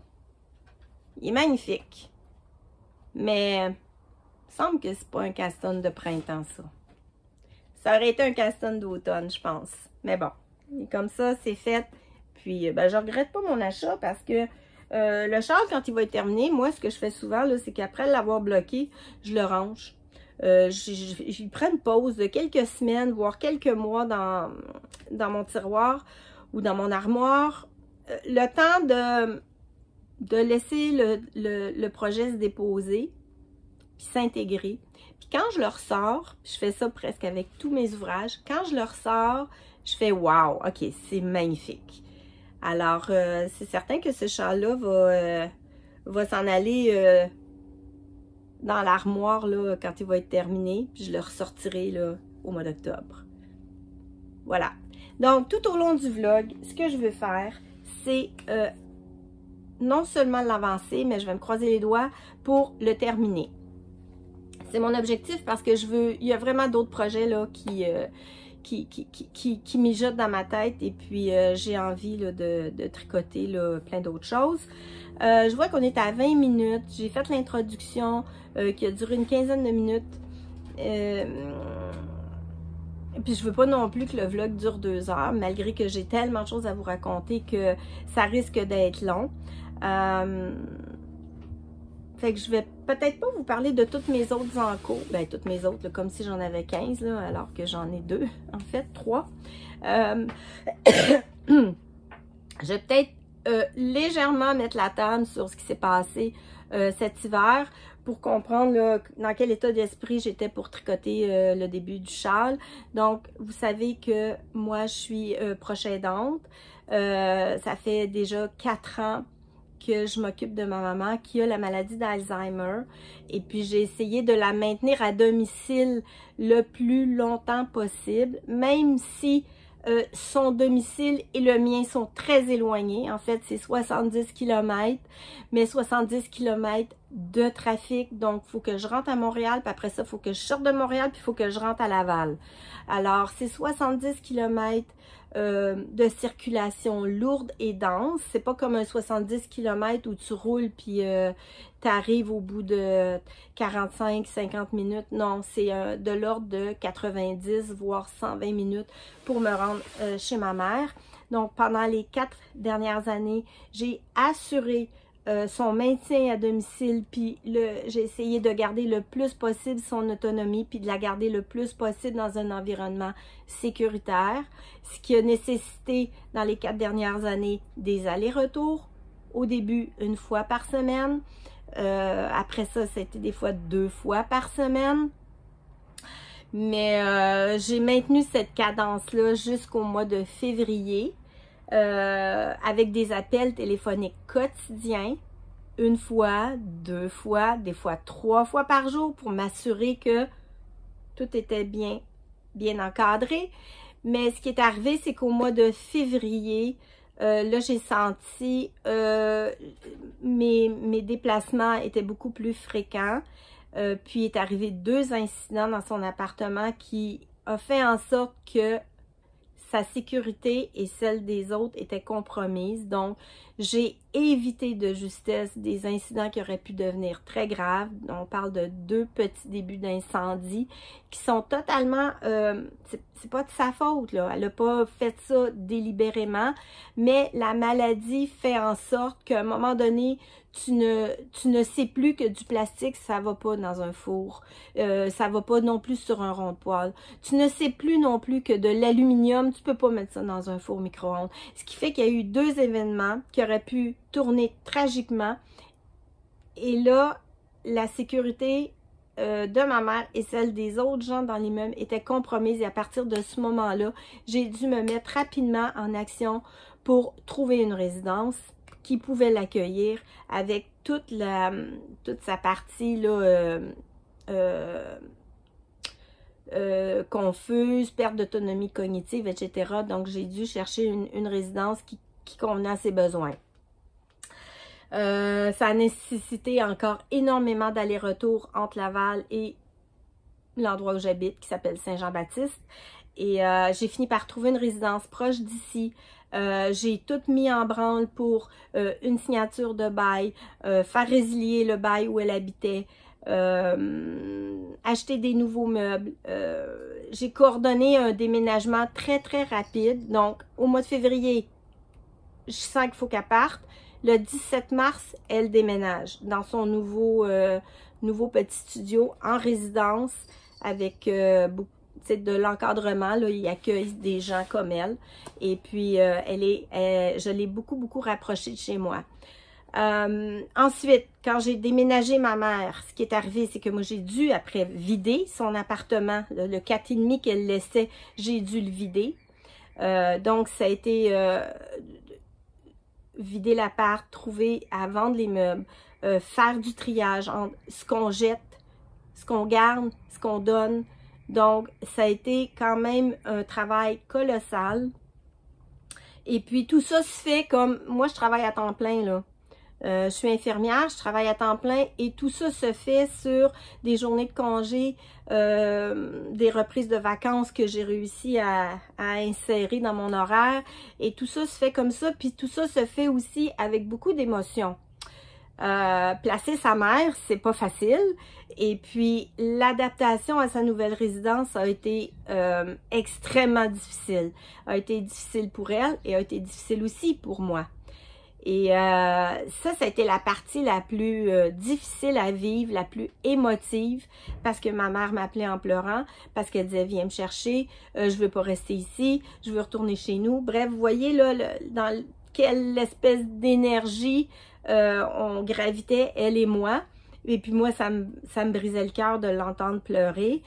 Il est magnifique. Mais il semble que c'est pas un caston de printemps, ça. Ça aurait été un caston d'automne, je pense. Mais bon, et comme ça, c'est fait. Puis, ben, je regrette pas mon achat parce que le châle, quand il va être terminé, moi, ce que je fais souvent, c'est qu'après l'avoir bloqué, je le range. J'y prends une pause de quelques semaines, voire quelques mois dans mon tiroir ou dans mon armoire. Le temps de laisser le projet se déposer, puis s'intégrer. Puis quand je le ressors, je fais ça presque avec tous mes ouvrages, quand je le ressors, je fais « wow, ok, c'est magnifique ». Alors, c'est certain que ce châle-là va s'en aller dans l'armoire là quand il va être terminé. Puis je le ressortirai là, au mois d'octobre. Voilà. Donc, tout au long du vlog, ce que je veux faire, c'est non seulement l'avancer, mais je vais me croiser les doigts pour le terminer. C'est mon objectif parce que je veux... Il y a vraiment d'autres projets là qui mijotent dans ma tête et puis j'ai envie là, de tricoter là, plein d'autres choses. Je vois qu'on est à 20 minutes. J'ai fait l'introduction qui a duré une quinzaine de minutes. Puis je veux pas non plus que le vlog dure 2 heures, malgré que j'ai tellement de choses à vous raconter que ça risque d'être long. Fait que je vais peut-être pas vous parler de toutes mes autres encours. Ben, toutes mes autres, là, comme si j'en avais 15, là, alors que j'en ai 2, en fait, 3. Je vais peut-être légèrement mettre la table sur ce qui s'est passé cet hiver pour comprendre là, dans quel état d'esprit j'étais pour tricoter le début du châle. Donc, vous savez que moi, je suis proche aidante. Ça fait déjà 4 ans que je m'occupe de ma maman qui a la maladie d'Alzheimer. Et puis, j'ai essayé de la maintenir à domicile le plus longtemps possible, même si son domicile et le mien sont très éloignés. En fait, c'est 70 km, mais 70 km de trafic. Donc, il faut que je rentre à Montréal, puis après ça, il faut que je sorte de Montréal, puis il faut que je rentre à Laval. Alors, c'est 70 km de circulation lourde et dense. C'est pas comme un 70 km où tu roules, puis tu arrives au bout de 45-50 minutes. Non, c'est de l'ordre de 90 voire 120 minutes pour me rendre chez ma mère. Donc, pendant les 4 dernières années, j'ai assuré son maintien à domicile, puis j'ai essayé de garder le plus possible son autonomie, puis de la garder le plus possible dans un environnement sécuritaire, ce qui a nécessité dans les 4 dernières années des allers-retours. Au début, 1 fois par semaine. Après ça, c'était des fois 2 fois par semaine. Mais j'ai maintenu cette cadence-là jusqu'au mois de février. Avec des appels téléphoniques quotidiens, 1 fois, 2 fois, des fois 3 fois par jour pour m'assurer que tout était bien encadré. Mais ce qui est arrivé, c'est qu'au mois de février, là, j'ai senti mes déplacements étaient beaucoup plus fréquents. Puis est arrivé 2 incidents dans son appartement qui a fait en sorte que sa sécurité et celle des autres étaient compromises. Donc, j'ai évité de justesse des incidents qui auraient pu devenir très graves. On parle de 2 petits débuts d'incendie qui sont totalement... c'est pas de sa faute, là. Elle n'a pas fait ça délibérément, mais la maladie fait en sorte qu'à un moment donné, tu ne sais plus que du plastique, ça va pas dans un four. Ça va pas non plus sur un rond de poêle. Tu ne sais plus non plus que de l'aluminium, tu peux pas mettre ça dans un four micro-ondes. Ce qui fait qu'il y a eu 2 événements qui auraient pu tourner tragiquement. Et là, la sécurité de ma mère et celle des autres gens dans l'immeuble était compromise. Et à partir de ce moment-là, j'ai dû me mettre rapidement en action pour trouver une résidence qui pouvait l'accueillir avec toute sa partie là, confuse, perte d'autonomie cognitive, etc. Donc, j'ai dû chercher une résidence qui convenait à ses besoins. Ça a nécessité encore énormément d'allers-retours entre Laval et l'endroit où j'habite, qui s'appelle Saint-Jean-Baptiste. Et j'ai fini par trouver une résidence proche d'ici. J'ai tout mis en branle pour une signature de bail, faire résilier le bail où elle habitait, acheter des nouveaux meubles. J'ai coordonné un déménagement très rapide. Donc, au mois de février, je sens qu'il faut qu'elle parte. Le 17 mars, elle déménage dans son nouveau petit studio en résidence avec beaucoup de l'encadrement. Il accueille des gens comme elle. Et puis, je l'ai beaucoup rapprochée de chez moi. Ensuite, quand j'ai déménagé ma mère, ce qui est arrivé, c'est que moi, j'ai dû, après, vider son appartement. Le 4,5 qu'elle laissait, j'ai dû le vider. Donc, ça a été vider l'appart, trouver à vendre les meubles, faire du triage entre ce qu'on jette, ce qu'on garde, ce qu'on donne, Donc, ça a été quand même un travail colossal. Et puis, tout ça se fait comme... Moi, je travaille à temps plein, là. Je suis infirmière, je travaille à temps plein et tout ça se fait sur des journées de congé, des reprises de vacances que j'ai réussi à insérer dans mon horaire. Et tout ça se fait comme ça, puis tout ça se fait aussi avec beaucoup d'émotions. Placer sa mère, c'est pas facile. Et puis, l'adaptation à sa nouvelle résidence a été extrêmement difficile. A été difficile pour elle et a été difficile aussi pour moi. Et ça a été la partie la plus difficile à vivre, la plus émotive, parce que ma mère m'appelait en pleurant, parce qu'elle disait « Viens me chercher, je veux pas rester ici, je veux retourner chez nous ». Bref, vous voyez là, dans quelle espèce d'énergie on gravitait, elle et moi. Et puis moi, ça me brisait le cœur de l'entendre pleurer.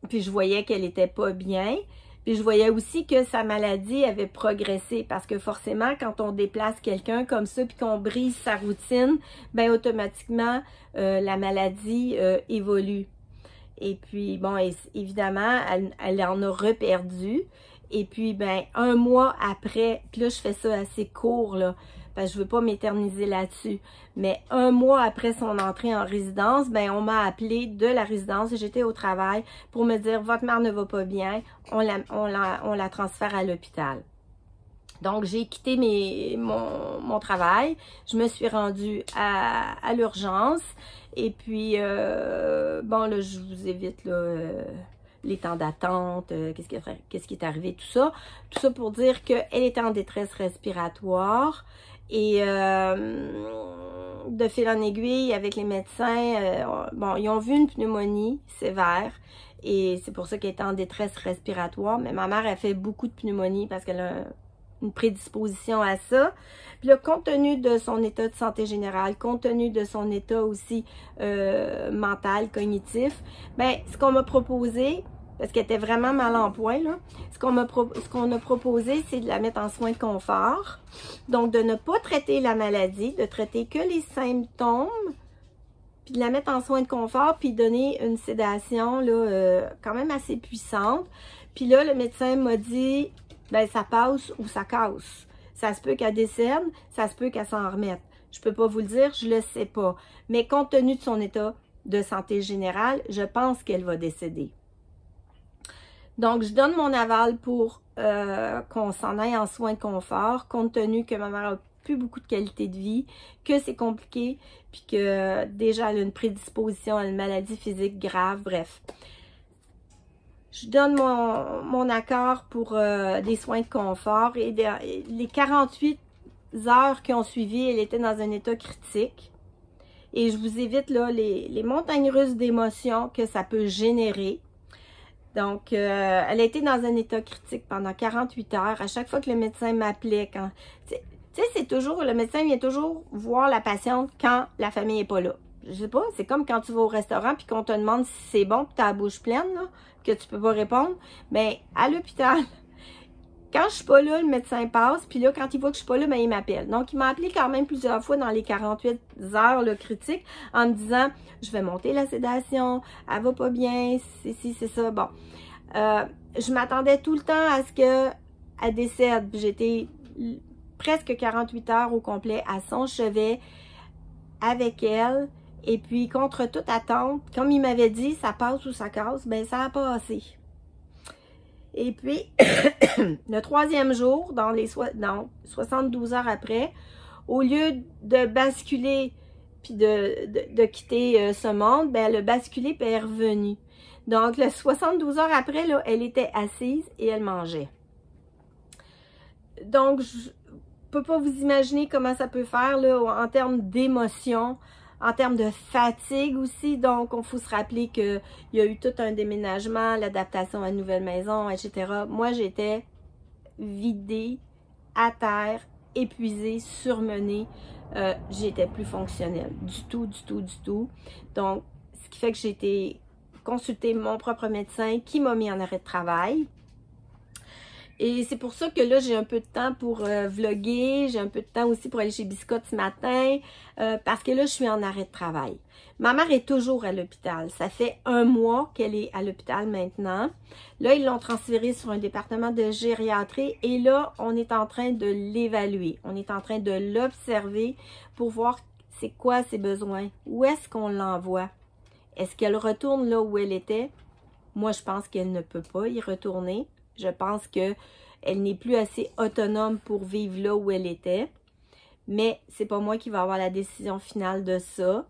Puis je voyais qu'elle était pas bien. Puis je voyais aussi que sa maladie avait progressé parce que forcément, quand on déplace quelqu'un comme ça puis qu'on brise sa routine, ben automatiquement, la maladie évolue. Et puis, bon, évidemment, elle en a reperdu. Et puis, ben, un mois après, puis là, je fais ça assez court, là, parce que je veux pas m'éterniser là-dessus. Mais un mois après son entrée en résidence, ben, on m'a appelé de la résidence et j'étais au travail pour me dire, votre mère ne va pas bien, on la transfère à l'hôpital. Donc, j'ai quitté mon travail, je me suis rendue à l'urgence et puis, bon, là, je vous évite, là, les temps d'attente, qu'est-ce qui est arrivé, tout ça. Tout ça pour dire qu'elle était en détresse respiratoire et de fil en aiguille avec les médecins, bon, ils ont vu une pneumonie sévère et c'est pour ça qu'elle était en détresse respiratoire. Mais ma mère a fait beaucoup de pneumonie parce qu'elle a une prédisposition à ça. Puis là, compte tenu de son état de santé générale, compte tenu de son état aussi mental, cognitif, ben ce qu'on m'a proposé, parce qu'elle était vraiment mal en point, là, ce qu'on a proposé, c'est de la mettre en soins de confort. Donc, de ne pas traiter la maladie, de traiter que les symptômes, puis de la mettre en soins de confort, puis donner une sédation là, quand même assez puissante. Puis là, le médecin m'a dit, ben ça passe ou ça casse. Ça se peut qu'elle décède, ça se peut qu'elle s'en remette. Je peux pas vous le dire, je le sais pas. Mais compte tenu de son état de santé générale, je pense qu'elle va décéder. Donc, je donne mon aval pour qu'on s'en aille en soins de confort, compte tenu que ma mère a plus beaucoup de qualité de vie, que c'est compliqué, puis que déjà elle a une prédisposition à une maladie physique grave, bref. Je donne mon accord pour des soins de confort et les 48 heures qui ont suivi, elle était dans un état critique. Et je vous évite là les montagnes russes d'émotions que ça peut générer. Donc, elle a été dans un état critique pendant 48 heures. À chaque fois que le médecin m'appelait, quand... Tu sais, c'est toujours... Le médecin vient toujours voir la patiente quand la famille n'est pas là. Je sais pas, c'est comme quand tu vas au restaurant puis qu'on te demande si c'est bon puis tu as la bouche pleine, là, que tu peux pas répondre. Mais à l'hôpital, quand je suis pas là, le médecin passe. Puis là, quand il voit que je suis pas là, ben, il m'appelle. Donc, il m'a appelé quand même plusieurs fois dans les 48 heures là, critiques en me disant, je vais monter la sédation, elle va pas bien, c'est ci, c'est ça. Bon, je m'attendais tout le temps à ce qu'elle décède. J'étais presque 48 heures au complet à son chevet avec elle. Et puis, contre toute attente, comme il m'avait dit, ça passe ou ça casse, ben ça a passé. Et puis, le troisième jour, dans 72 heures après, au lieu de basculer puis de quitter ce monde, ben elle a basculé puis elle est revenue. Donc, le 72 heures après, là, elle était assise et elle mangeait. Donc, je peux pas vous imaginer comment ça peut faire là, en termes d'émotion, en termes de fatigue aussi. Donc, il faut se rappeler qu'il y a eu tout un déménagement, l'adaptation à une nouvelle maison, etc. Moi, j'étais vidée, à terre, épuisée, surmenée. J'étais plus fonctionnelle. Du tout, du tout, du tout. Donc, ce qui fait que j'ai été consulter mon propre médecin qui m'a mis en arrêt de travail. Et c'est pour ça que là, j'ai un peu de temps pour vlogger. J'ai un peu de temps aussi pour aller chez Biscotte ce matin. Parce que là, je suis en arrêt de travail. Ma mère est toujours à l'hôpital. Ça fait 1 mois qu'elle est à l'hôpital maintenant. Là, ils l'ont transférée sur un département de gériatrie. Et là, on est en train de l'évaluer. On est en train de l'observer pour voir c'est quoi ses besoins. Où est-ce qu'on l'envoie? Est-ce qu'elle retourne là où elle était? Moi, je pense qu'elle ne peut pas y retourner. Je pense qu'elle n'est plus assez autonome pour vivre là où elle était. Mais c'est pas moi qui va avoir la décision finale de ça.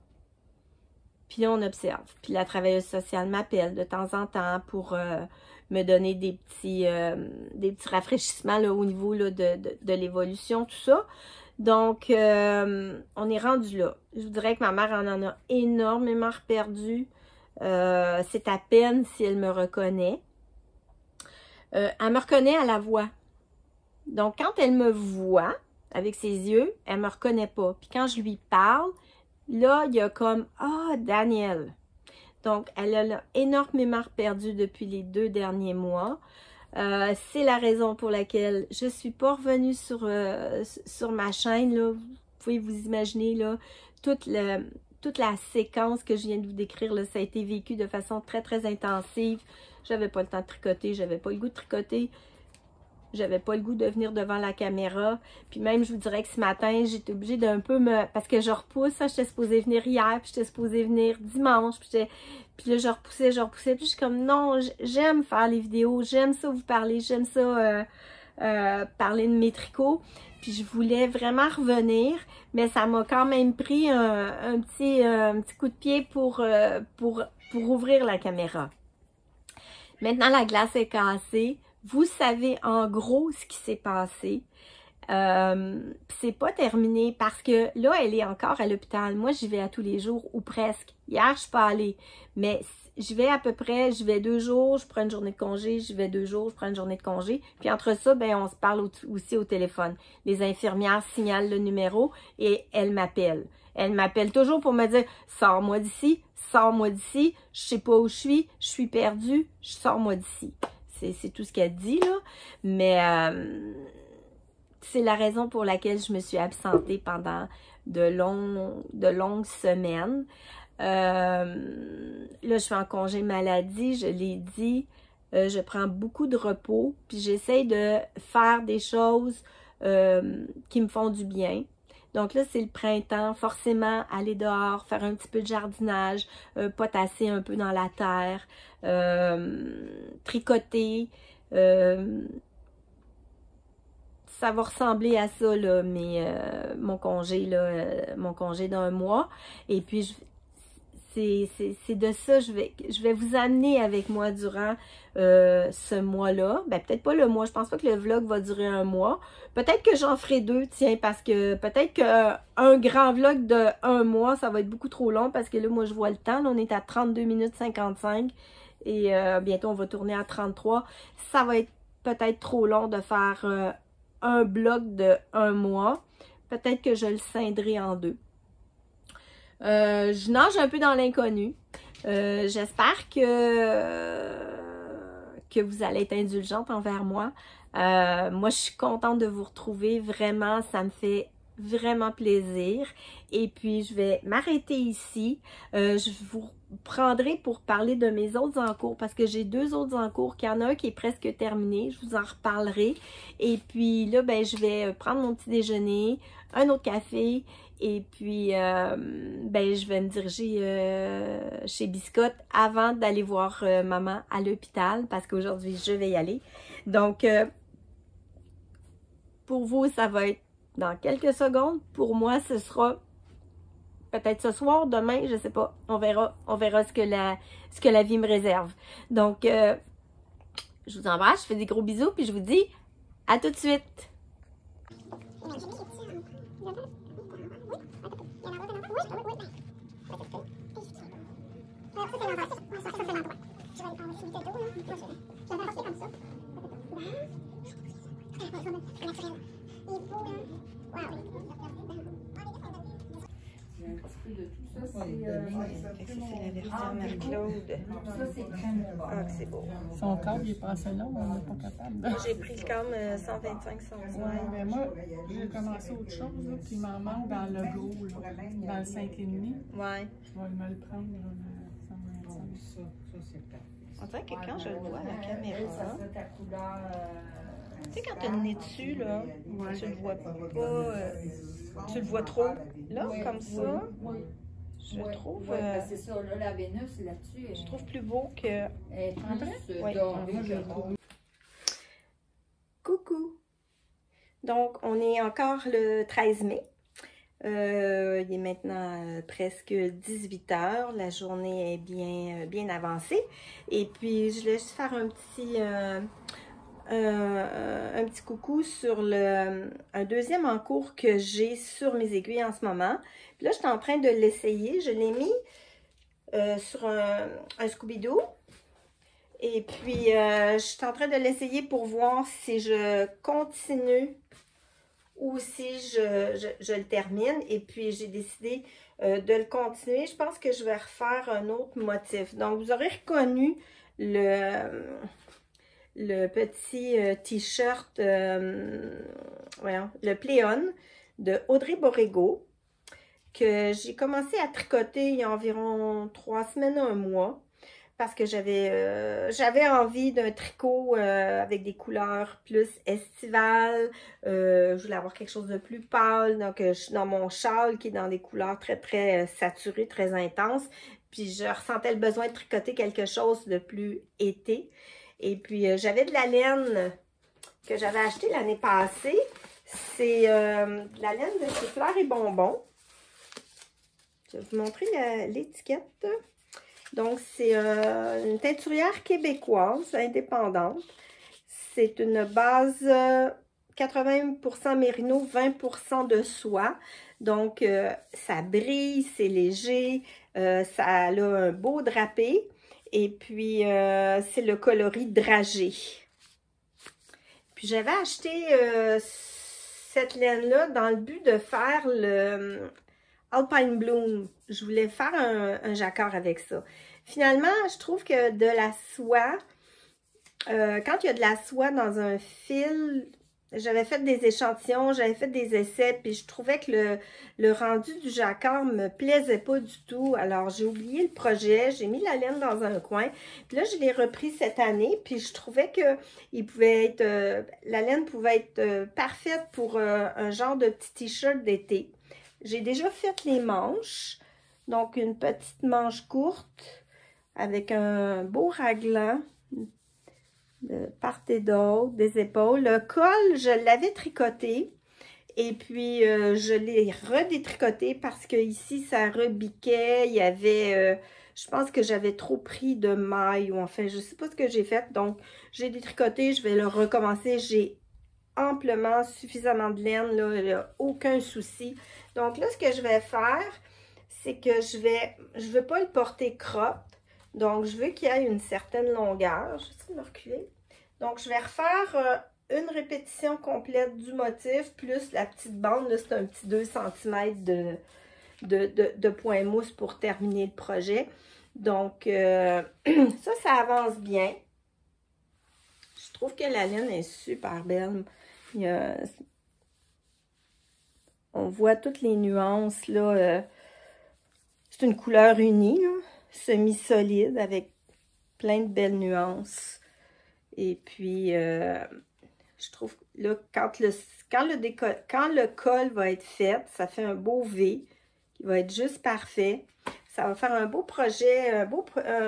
Puis là, on observe. Puis la travailleuse sociale m'appelle de temps en temps pour me donner des petits rafraîchissements là, au niveau là, de l'évolution, tout ça. Donc, on est rendu là. Je vous dirais que ma mère en a énormément perdu. C'est à peine si elle me reconnaît. Elle me reconnaît à la voix. Donc, quand elle me voit avec ses yeux, elle me reconnaît pas. Puis quand je lui parle, là, il y a comme « Ah, Daniel ». Donc, elle a énormément perdu depuis les 2 derniers mois. C'est la raison pour laquelle je suis pas revenue sur ma chaîne. Là. Vous pouvez vous imaginer là, toute la séquence que je viens de vous décrire. Là, ça a été vécu de façon très, très intensive. J'avais pas le temps de tricoter, j'avais pas le goût de tricoter. J'avais pas le goût de venir devant la caméra. Puis même, je vous dirais que ce matin, j'étais obligée d'un peu parce que je repousse. J'étais supposée venir hier, puis j'étais supposée venir dimanche. Puis là, je repoussais. Puis je suis comme, non, j'aime faire les vidéos. J'aime ça vous parler. J'aime ça parler de mes tricots. Puis je voulais vraiment revenir. Mais ça m'a quand même pris un petit coup de pied pour ouvrir la caméra. Maintenant, la glace est cassée. Vous savez en gros ce qui s'est passé. C'est pas terminé parce que là, elle est encore à l'hôpital. Moi, j'y vais à tous les jours ou presque. Hier, je suis pas allée. Mais je vais à peu près, je vais 2 jours, je prends une journée de congé, je vais 2 jours, je prends une journée de congé. Puis entre ça, ben on se parle aussi au téléphone. Les infirmières signalent le numéro et elles m'appellent. Elle m'appelle toujours pour me dire « Sors-moi d'ici, sors-moi d'ici, je sais pas où je suis perdue, sors-moi d'ici. » C'est tout ce qu'elle dit, là. Mais c'est la raison pour laquelle je me suis absentée pendant de longues semaines. Là, je suis en congé maladie, je l'ai dit. Je prends beaucoup de repos, puis j'essaye de faire des choses qui me font du bien. Donc là, c'est le printemps, forcément, aller dehors, faire un petit peu de jardinage, potasser un peu dans la terre, tricoter. Ça va ressembler à ça, là, mais mon congé d'1 mois. Et puis, c'est de ça, je vais vous amener avec moi durant ce mois-là. Ben, peut-être pas le mois, je pense pas que le vlog va durer 1 mois. Peut-être que j'en ferai 2, tiens, parce que peut-être qu'un grand vlog de 1 mois, ça va être beaucoup trop long, parce que là, moi, je vois le temps. Là, on est à 32 minutes 55 et bientôt, on va tourner à 33. Ça va être peut-être trop long de faire un vlog de 1 mois. Peut-être que je le scinderai en 2. Je nage un peu dans l'inconnu. J'espère que vous allez être indulgente envers moi. Moi, je suis contente de vous retrouver. Vraiment, ça me fait vraiment plaisir. Et puis, je vais m'arrêter ici. Je vous prendrai pour parler de mes autres encours parce que j'ai 2 autres encours. Qu'il y en a un qui est presque terminé. Je vous en reparlerai. Et puis là, ben, je vais prendre mon petit déjeuner, un autre café. Et puis, ben, je vais me diriger chez Biscotte avant d'aller voir maman à l'hôpital parce qu'aujourd'hui, je vais y aller. Donc, pour vous, ça va être dans quelques secondes. Pour moi, ce sera peut-être ce soir, demain, je sais pas. On verra ce que la vie me réserve. Donc, je vous embrasse, je fais des gros bisous, puis je vous dis à tout de suite. Un petit peu de tout ça. Ça, c'est la version Marie-Claude. Ça, c'est crème au beurre. Ah, c'est beau. Son câble, il est pas assez long, on n'est pas capable. J'ai pris comme 125 cm. Ouais, mais moi, j'ai commencé autre chose, là, puis il m'en manque dans le gros, là, dans le 5,5. Ouais. Je vais me le prendre, là, 125. On dirait que quand je le vois à la caméra, Ça serait ta couleur. tu sais, quand tu as le nez dessus, là, Ouais. tu le vois pas, tu le vois trop, là, comme ça. Je trouve, c'est ça, là, la Vénus là-dessus. je trouve plus beau que... Elle est plus Oui. dorée Moi, je le que trouve. Coucou! Donc, on est encore le 13 mai. Il est maintenant presque 18 h. La journée est bien avancée. Et puis, je voulais juste faire un petit coucou sur un deuxième en cours que j'ai sur mes aiguilles en ce moment. Puis là, je suis en train de l'essayer. Je l'ai mis sur un Scooby-Doo. Et puis, je suis en train de l'essayer pour voir si je continue ou si je le termine. Et puis, j'ai décidé de le continuer. Je pense que je vais refaire un autre motif. Donc, vous aurez reconnu le petit t-shirt, voyons, le Pléon de Audrey Borrego, que j'ai commencé à tricoter il y a environ 3 semaines, 1 mois. Parce que j'avais envie d'un tricot avec des couleurs plus estivales. Je voulais avoir quelque chose de plus pâle. Donc, je suis dans mon châle qui est dans des couleurs très, très saturées, très intenses. Puis, je ressentais le besoin de tricoter quelque chose de plus été. Et puis, j'avais de la laine que j'avais achetée l'année passée. C'est de la laine de chez Fleurs et Bonbons. Je vais vous montrer l'étiquette. Donc, c'est une teinturière québécoise indépendante. C'est une base 80% mérino, 20% de soie. Donc, ça brille, c'est léger, ça a un beau drapé. Et puis, c'est le coloris dragé. Puis, j'avais acheté cette laine-là dans le but de faire le Alpine Bloom. Je voulais faire un jacquard avec ça. Finalement, je trouve que de la soie, quand il y a de la soie dans un fil, j'avais fait des échantillons, j'avais fait des essais, puis je trouvais que le rendu du jacquard me plaisait pas du tout. Alors, j'ai oublié le projet, j'ai mis la laine dans un coin. Puis là, je l'ai repris cette année, puis je trouvais que la laine pouvait être parfaite pour un genre de petit t-shirt d'été. J'ai déjà fait les manches, donc une petite manche courte avec un beau raglan de part et d'autre, des épaules. Le col, je l'avais tricoté et puis je l'ai redétricoté parce que ici ça rebiquait. Il y avait, je pense que j'avais trop pris de maille ou enfin, je sais pas ce que j'ai fait. Donc, j'ai détricoté, je vais le recommencer. J'ai amplement, suffisamment de laine, là, il n'y a aucun souci. Donc là, ce que je vais faire, c'est que je veux pas le porter crop. Donc, je veux qu'il y ait une certaine longueur. Je vais essayer de me reculer. Donc, je vais refaire une répétition complète du motif, plus la petite bande. Là, c'est un petit 2 cm de point mousse pour terminer le projet. Donc, ça avance bien. Je trouve que la laine est super belle. On voit toutes les nuances, là. C'est une couleur unie, là, semi-solide, avec plein de belles nuances. Et puis, je trouve, là, quand le col va être fait, ça fait un beau V, qui va être juste parfait. Ça va faire un beau projet, un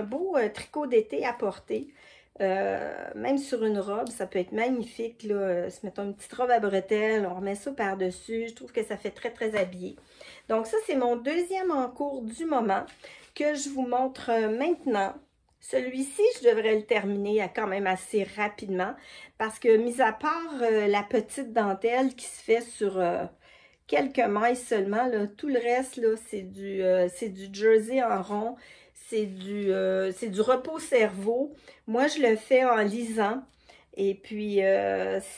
beau tricot d'été à porter. Même sur une robe, ça peut être magnifique, là. Mettons une petite robe à bretelles, on remet ça par-dessus. Je trouve que ça fait très, très habillé. Donc ça, c'est mon deuxième encours du moment que je vous montre maintenant. Celui-ci, je devrais le terminer quand même assez rapidement parce que, mis à part la petite dentelle qui se fait sur quelques mailles seulement, là, tout le reste, là, c'est du jersey en rond. C'est du repos cerveau. Moi, je le fais en lisant. Et puis,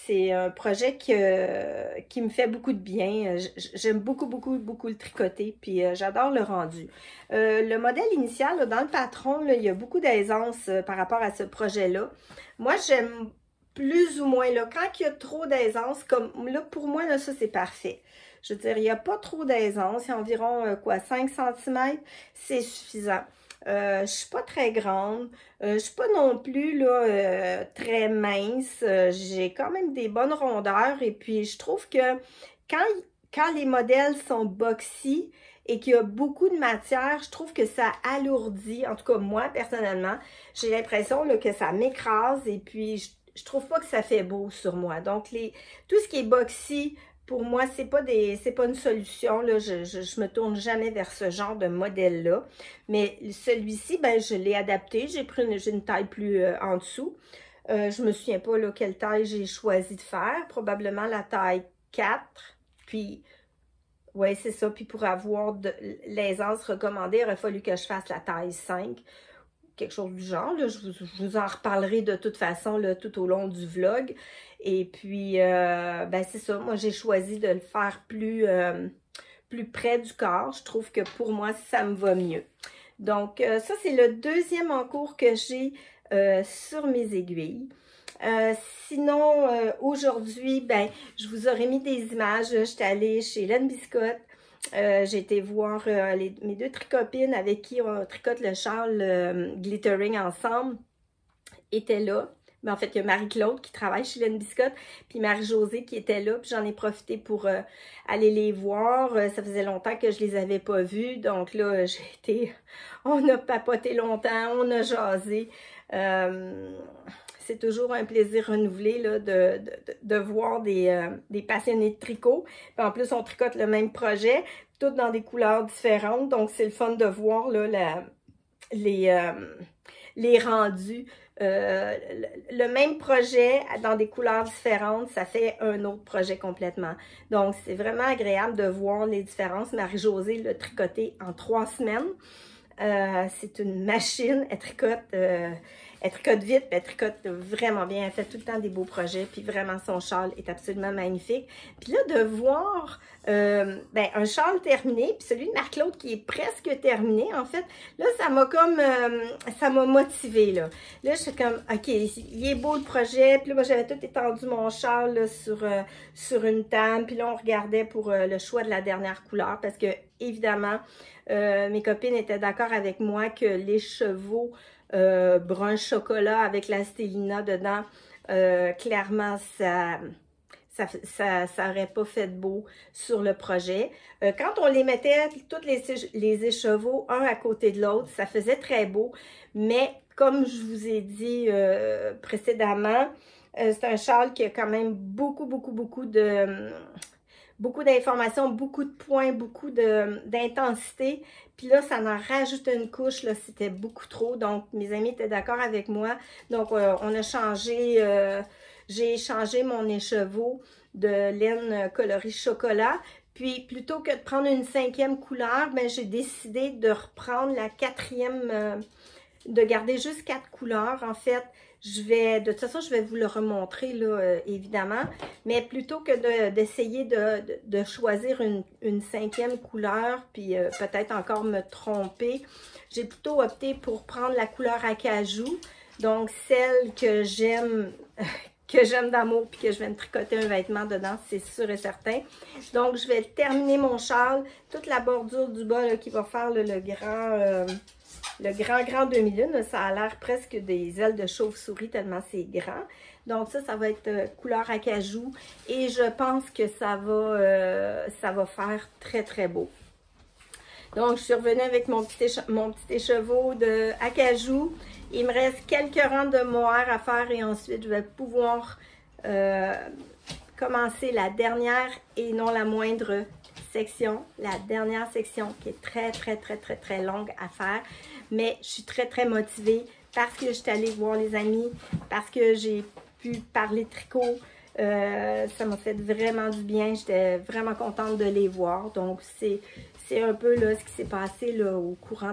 c'est un projet qui me fait beaucoup de bien. J'aime beaucoup, beaucoup, beaucoup le tricoter, puis j'adore le rendu. Le modèle initial, là, dans le patron, là, il y a beaucoup d'aisance par rapport à ce projet-là. Moi, j'aime plus ou moins, là, quand il y a trop d'aisance, comme là, pour moi, là, ça, c'est parfait. Je veux dire, il n'y a pas trop d'aisance, il y a environ, 5 cm, c'est suffisant. Je suis pas très grande, je suis pas non plus là, très mince, j'ai quand même des bonnes rondeurs et puis je trouve que quand les modèles sont boxy et qu'il y a beaucoup de matière, je trouve que ça alourdit, en tout cas moi personnellement, j'ai l'impression que ça m'écrase et puis je trouve pas que ça fait beau sur moi. Donc tout ce qui est boxy, pour moi, c'est pas une solution, là. Je me tourne jamais vers ce genre de modèle-là. Mais celui-ci, ben, je l'ai adapté. J'ai une taille plus en dessous. Je me souviens pas là, quelle taille j'ai choisi de faire. Probablement la taille 4. Puis, ouais, c'est ça. Puis pour avoir de l'aisance recommandée, il aurait fallu que je fasse la taille 5. Quelque chose du genre. Là. Je vous en reparlerai de toute façon là, tout au long du vlog. Et puis, ben c'est ça. Moi, j'ai choisi de le faire plus près du corps. Je trouve que pour moi, ça me va mieux. Donc, ça, c'est le deuxième encours que j'ai sur mes aiguilles. Sinon, aujourd'hui, ben, je vous aurais mis des images. J'étais allée chez Laine Biscotte. J'ai été voir mes deux tricopines avec qui on tricote le châle glittering ensemble, étaient là. Mais en fait, il y a Marie-Claude qui travaille chez Laine Biscotte, puis Marie-Josée qui était là, puis j'en ai profité pour aller les voir. Ça faisait longtemps que je les avais pas vues, donc là, on a papoté longtemps, on a jasé. C'est toujours un plaisir renouvelé là, de voir des passionnés de tricot. Puis en plus, on tricote le même projet, toutes dans des couleurs différentes. Donc, c'est le fun de voir là, les rendus. Le même projet dans des couleurs différentes, ça fait un autre projet complètement. Donc, c'est vraiment agréable de voir les différences. Marie-Josée l'a tricoté en 3 semaines. C'est une machine, elle tricote vite, puis elle tricote vraiment bien. Elle fait tout le temps des beaux projets, puis vraiment son châle est absolument magnifique. Puis là, de voir un châle terminé, puis celui de Marc-Claude qui est presque terminé, en fait, là, ça m'a motivée, là. Là, je suis comme, OK, il est beau le projet, puis là, moi, j'avais tout étendu mon châle là, sur une table, puis là, on regardait pour le choix de la dernière couleur, parce que, évidemment, mes copines étaient d'accord avec moi que les chevaux brun chocolat avec la stélina dedans, clairement, ça aurait pas fait beau sur le projet. Quand on les mettait, tous les écheveaux, un à côté de l'autre, ça faisait très beau, mais comme je vous ai dit précédemment, c'est un châle qui a quand même beaucoup d'informations, beaucoup de points, beaucoup d'intensité. Puis là, ça en rajoute une couche, là, c'était beaucoup trop. Donc, mes amis étaient d'accord avec moi. Donc, on a changé, j'ai changé mon écheveau de laine coloris chocolat. Puis, plutôt que de prendre une 5e couleur, ben, j'ai décidé de reprendre la 4e, de garder juste 4 couleurs, en fait. De toute façon, je vais vous le remontrer, là, évidemment. Mais plutôt que d'essayer de choisir une 5e couleur, puis peut-être encore me tromper, j'ai plutôt opté pour prendre la couleur acajou. Donc, celle que j'aime d'amour, puis que je vais me tricoter un vêtement dedans, c'est sûr et certain. Donc, je vais terminer mon châle, toute la bordure du bas là, qui va faire là, le grand demi-lune. Ça a l'air presque des ailes de chauve-souris tellement c'est grand. Donc ça va être couleur acajou et je pense que ça va faire très très beau. Donc je suis revenue avec mon petit écheveau de acajou. Il me reste quelques rangs de mohair à faire et ensuite je vais pouvoir commencer la dernière et non la moindre section. La dernière section qui est très longue à faire. Mais je suis très motivée parce que je suis allée voir les amis, parce que j'ai pu parler tricot. Ça m'a fait vraiment du bien. J'étais vraiment contente de les voir. Donc, c'est un peu là, ce qui s'est passé là, au courant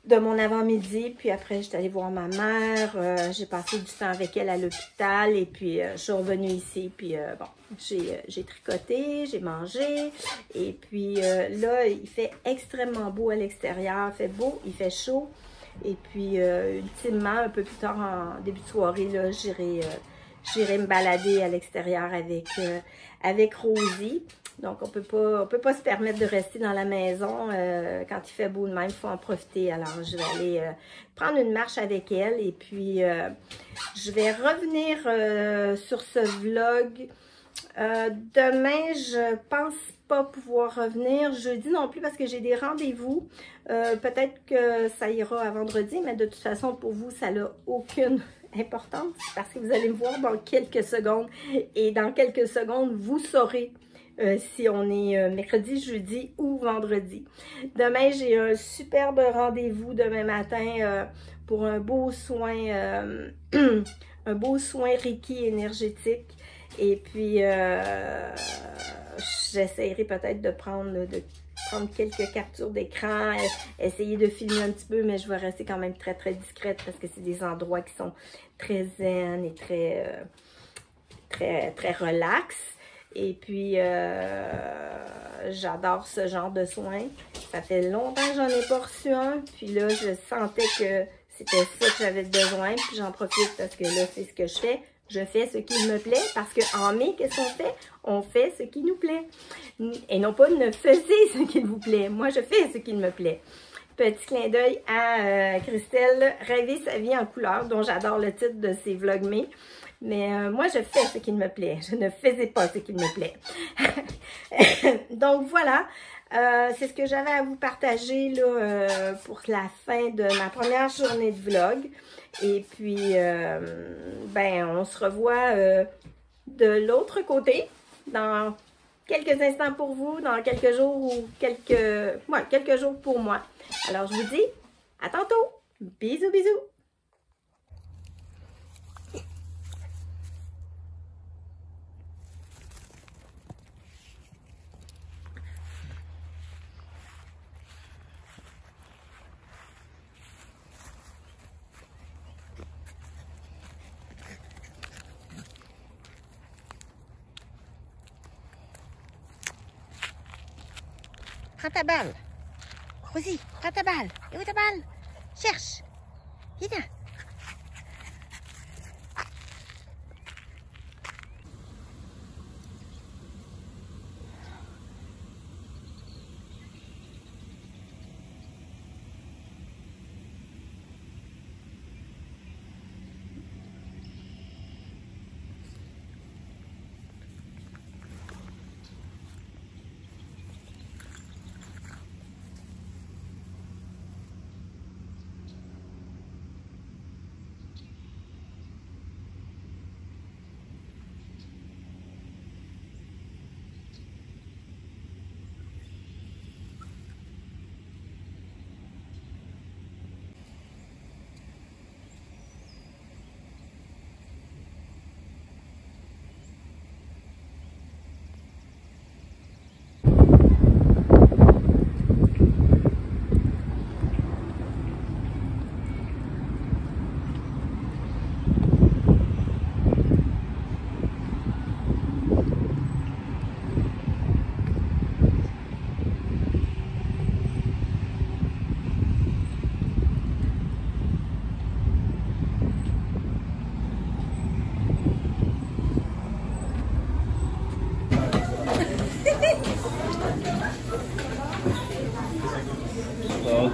de mon avant-midi, puis après, j'étais allée voir ma mère, j'ai passé du temps avec elle à l'hôpital, et puis je suis revenue ici, puis bon, j'ai tricoté, j'ai mangé, et puis là, il fait extrêmement beau à l'extérieur, il fait beau, il fait chaud, et puis ultimement, un peu plus tard, en début de soirée, là, j'irai me balader à l'extérieur avec Rosie. Donc, on peut pas se permettre de rester dans la maison quand il fait beau de même. Il faut en profiter. Alors, je vais aller prendre une marche avec elle. Et puis, je vais revenir sur ce vlog. Demain, je pense pas pouvoir revenir. Jeudi non plus parce que j'ai des rendez-vous. Peut-être que ça ira à vendredi, mais de toute façon, pour vous, ça n'a aucune importance parce que vous allez me voir dans quelques secondes. Et dans quelques secondes, vous saurez si on est mercredi, jeudi ou vendredi. Demain, j'ai un superbe rendez-vous demain matin pour un beau soin Reiki énergétique. Et puis, j'essaierai peut-être de prendre quelques captures d'écran, essayer de filmer un petit peu, mais je vais rester quand même très, très discrète parce que c'est des endroits qui sont très zen et très relax. Et puis, j'adore ce genre de soins. Ça fait longtemps que j'en ai pas reçu un. Puis là, je sentais que c'était ça que j'avais besoin. Puis j'en profite parce que là, c'est ce que je fais. Je fais ce qui me plaît. Parce qu'en mai, qu'est-ce qu'on fait? On fait ce qui nous plaît. Et non pas ne faisez ce qui vous plaît. Moi, je fais ce qui me plaît. Petit clin d'œil à Christelle, Rêver sa vie en couleur, dont j'adore le titre de ses vlogmas. Mais moi, je fais ce qu'il me plaît. Je ne faisais pas ce qu'il me plaît. Donc, voilà. C'est ce que j'avais à vous partager là, pour la fin de ma première journée de vlog. Et puis, ben, on se revoit de l'autre côté dans quelques instants pour vous, dans quelques jours ou quelques jours pour moi. Alors, je vous dis à tantôt. Bisous, bisous. Prends ta balle. Rosie, prends ta balle. Et où ta balle? Cherche. Viens.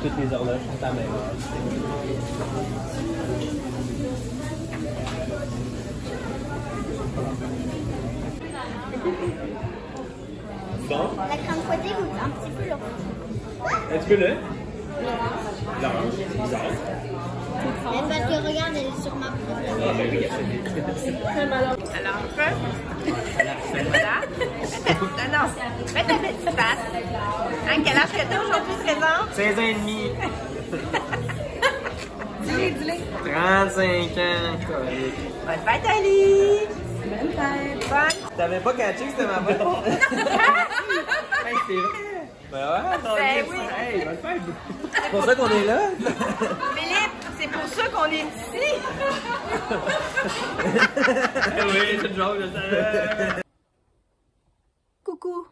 Toutes les horloges sont à main. Bon. La crème fouettée goûte un petit peu l'orange. Un petit peu le? L'orange, c'est bizarre. Même parce que regarde, elle est sur ma peau. Ah ben oui, Alors, voilà. Non, fais ta petite face. Hein, quel âge que t'as aujourd'hui, présent? 16 ans et demi. Dis-les. 35 ans. Bonne fête, Ali! Bonne fête! Bonne! T'avais pas catché que c'était ma bonne? Hey, c'est vrai. Ben ouais, Ben oui. Hey, bonne fête! C'est pour ça qu'on est là! Philippe, c'est pour ça qu'on est ici. Oui, c'est une joke, je savais! Coucou!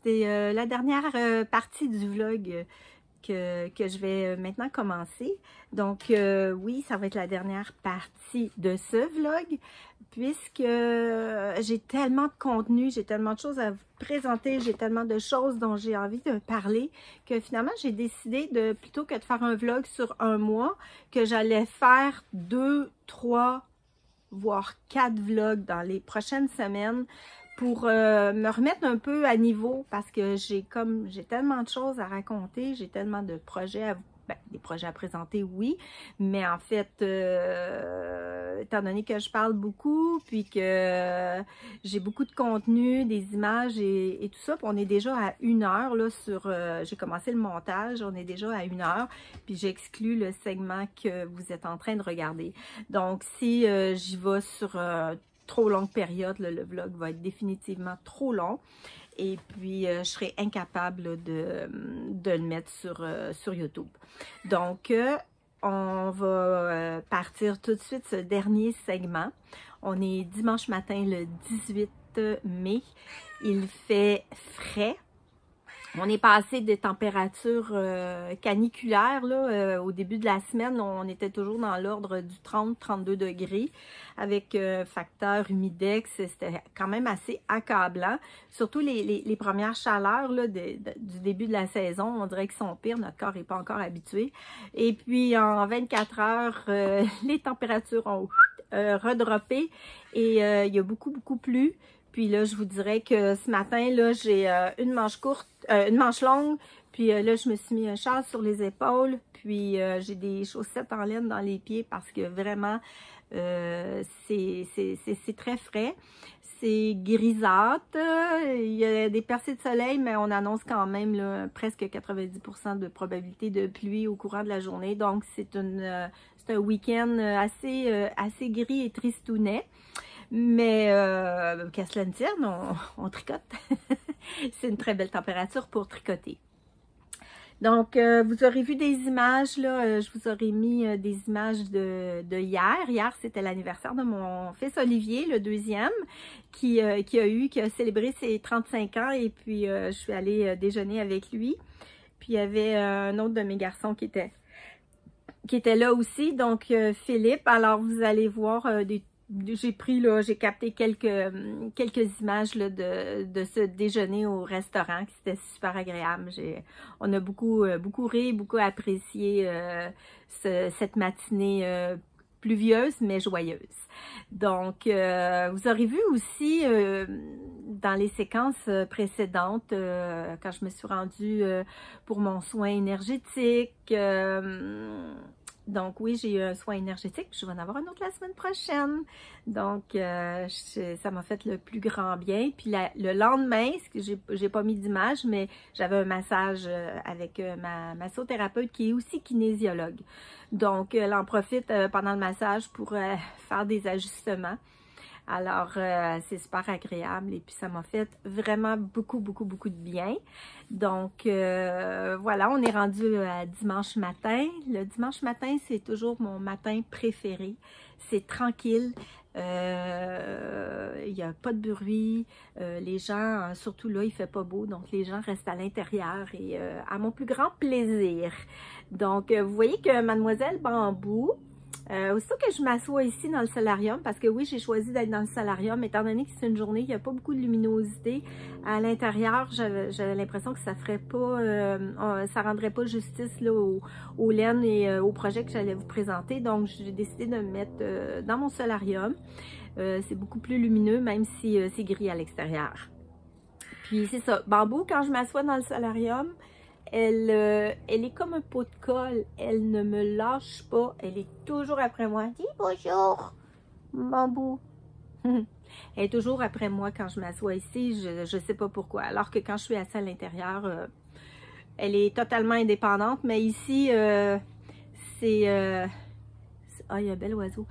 C'est la dernière partie du vlog que je vais maintenant commencer. Donc oui, ça va être la dernière partie de ce vlog puisque j'ai tellement de contenu, j'ai tellement de choses à vous présenter, j'ai tellement de choses dont j'ai envie de parler que finalement j'ai décidé de, plutôt que de faire un vlog sur un mois, que j'allais faire 2, 3, voire 4 vlogs dans les prochaines semaines pour me remettre un peu à niveau parce que j'ai tellement de choses à raconter, j'ai tellement de projets à vous, des projets à présenter, oui, mais en fait, étant donné que je parle beaucoup, puis que j'ai beaucoup de contenu, des images et tout ça, puis on est déjà à 1 heure, là, j'ai commencé le montage, on est déjà à 1 heure, puis j'exclus le segment que vous êtes en train de regarder. Donc, si j'y vais sur trop longue période, là, le vlog va être définitivement trop long. Et puis, je serai incapable là, de le mettre sur YouTube. Donc, on va partir tout de suite ce dernier segment. On est dimanche matin, le 18 mai. Il fait frais. On est passé des températures caniculaires. Là, au début de la semaine, on était toujours dans l'ordre du 30-32 degrés avec facteur humidex. C'était quand même assez accablant. Surtout les premières chaleurs là, du début de la saison, on dirait qu'ils sont pires. Notre corps n'est pas encore habitué. Et puis, en 24 heures, les températures ont redroppé et il y a beaucoup plu. Puis là, je vous dirais que ce matin, là, j'ai une manche longue. Puis là, je me suis mis un châle sur les épaules. Puis j'ai des chaussettes en laine dans les pieds parce que vraiment, c'est très frais. C'est grisâtre. Il y a des percées de soleil, mais on annonce quand même là, presque 90% de probabilité de pluie au courant de la journée. Donc, c'est un week-end assez gris et tristounet. Mais qu'à cela ne tienne, on tricote. C'est une très belle température pour tricoter. Donc, vous aurez vu des images, là, je vous aurais mis des images de hier. Hier, c'était l'anniversaire de mon fils Olivier, le 2e, qui a célébré ses 35 ans. Et puis, je suis allée déjeuner avec lui. Puis, il y avait un autre de mes garçons qui était là aussi, donc Philippe. Alors, vous allez voir j'ai capté quelques images là, de ce déjeuner au restaurant, qui c'était super agréable. On a beaucoup ri, beaucoup apprécié cette matinée pluvieuse mais joyeuse. Donc, vous aurez vu aussi dans les séquences précédentes, quand je me suis rendue pour mon soin énergétique, donc oui, j'ai eu un soin énergétique, je vais en avoir un autre la semaine prochaine. Donc, ça m'a fait le plus grand bien. Puis le lendemain, j'ai pas mis d'image, mais j'avais un massage avec ma massothérapeute qui est aussi kinésiologue. Donc, elle en profite pendant le massage pour faire des ajustements. Alors, c'est super agréable et puis ça m'a fait vraiment beaucoup de bien. Donc, voilà, on est rendu à dimanche matin. Le dimanche matin, c'est toujours mon matin préféré. C'est tranquille. Il n'y a pas de bruit. Les gens, surtout là, il fait pas beau. Donc, les gens restent à l'intérieur et à mon plus grand plaisir. Donc, vous voyez que Mademoiselle Bambou, aussitôt que je m'assois ici dans le solarium, parce que oui, j'ai choisi d'être dans le solarium, étant donné que c'est une journée, il n'y a pas beaucoup de luminosité à l'intérieur, j'avais l'impression que ça ferait pas, ça rendrait pas justice là, aux laines et au projet que j'allais vous présenter. Donc, j'ai décidé de me mettre dans mon solarium. C'est beaucoup plus lumineux, même si c'est gris à l'extérieur. Puis c'est ça, Bambou, quand je m'assois dans le solarium, elle est comme un pot de colle. Elle ne me lâche pas. Elle est toujours après moi. Dis bonjour, Bambou. Elle est toujours après moi quand je m'assois ici. Je ne sais pas pourquoi. Alors que quand je suis assise à l'intérieur, elle est totalement indépendante. Mais ici, c'est... Ah, il y a un bel oiseau.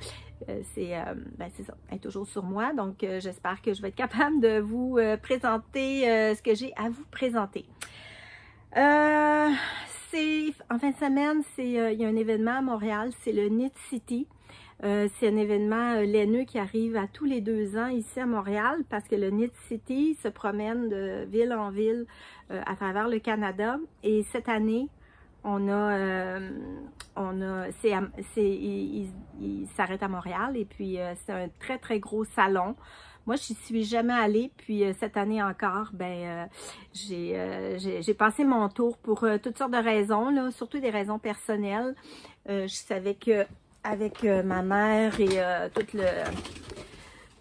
C'est ça, elle est toujours sur moi. Donc, j'espère que je vais être capable de vous présenter ce que j'ai à vous présenter. En fin de semaine, il y a un événement à Montréal, c'est le Knit City. C'est un événement laineux qui arrive à tous les 2 ans ici à Montréal parce que le Knit City se promène de ville en ville à travers le Canada. Et cette année, il s'arrête à Montréal et puis c'est un très très gros salon. Moi, je n'y suis jamais allée, puis cette année encore, j'ai passé mon tour pour toutes sortes de raisons, là, surtout des raisons personnelles. Je savais que avec ma mère et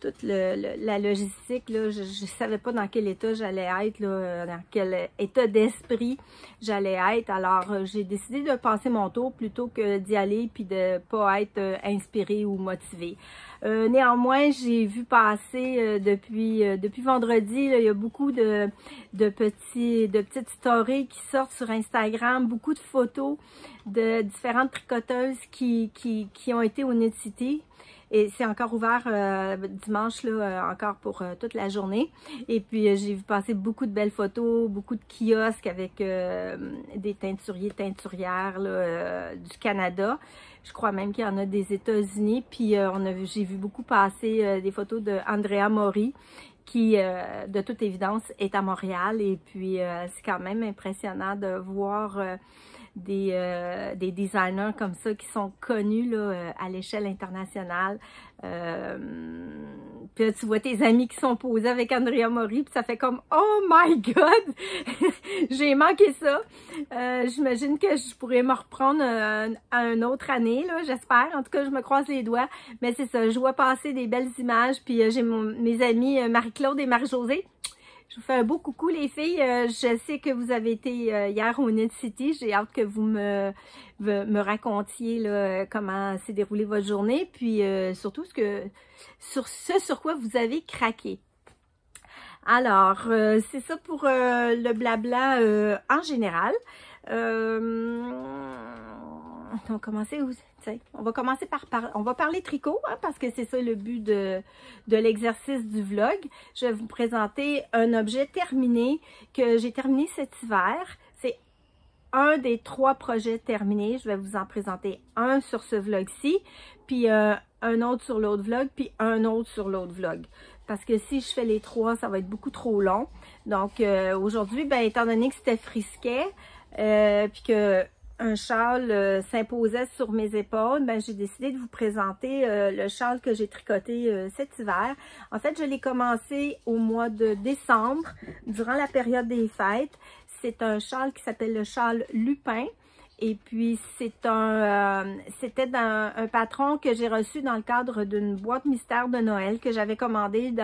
toute la logistique, là, je ne savais pas dans quel état j'allais être, là, dans quel état d'esprit j'allais être. Alors, j'ai décidé de passer mon tour plutôt que d'y aller puis de ne pas être inspirée ou motivée. Néanmoins, j'ai vu passer depuis vendredi, là, il y a beaucoup de petites stories qui sortent sur Instagram, beaucoup de photos de différentes tricoteuses qui ont été au Knit City. Et c'est encore ouvert dimanche, là, encore pour toute la journée. Et puis, j'ai vu passer beaucoup de belles photos, beaucoup de kiosques avec des teinturiers, teinturières là, du Canada. Je crois même qu'il y en a des États-Unis. Puis, j'ai vu beaucoup passer des photos de Andrea Mori, qui, de toute évidence, est à Montréal. Et puis, c'est quand même impressionnant de voir des designers comme ça qui sont connus là, à l'échelle internationale. Puis là, tu vois tes amis qui sont posés avec Andrea Mori, puis ça fait comme « Oh my God! » J'ai manqué ça. J'imagine que je pourrais me reprendre à une autre année, là, j'espère. En tout cas, je me croise les doigts. Mais c'est ça, je vois passer des belles images, puis j'ai mes amis Marie-Claude et Marie-Josée. Je vous fais un beau coucou les filles. Je sais que vous avez été hier au Knit City. J'ai hâte que vous me racontiez là, comment s'est déroulée votre journée. Puis surtout sur quoi vous avez craqué. Alors, c'est ça pour le blabla en général. On va commencer par on va parler tricot, hein, parce que c'est ça le but de l'exercice du vlog. Je vais vous présenter un objet terminé que j'ai terminé cet hiver. C'est un des 3 projets terminés. Je vais vous en présenter un sur ce vlog-ci, puis un autre sur l'autre vlog, puis un autre sur l'autre vlog. Parce que si je fais les 3, ça va être beaucoup trop long. Donc aujourd'hui, étant donné que c'était frisquet, puis que un châle s'imposait sur mes épaules, j'ai décidé de vous présenter le châle que j'ai tricoté cet hiver. En fait, je l'ai commencé au mois de décembre, durant la période des fêtes. C'est un châle qui s'appelle le châle Lupin. Et puis, c'était un patron que j'ai reçu dans le cadre d'une boîte mystère de Noël que j'avais commandé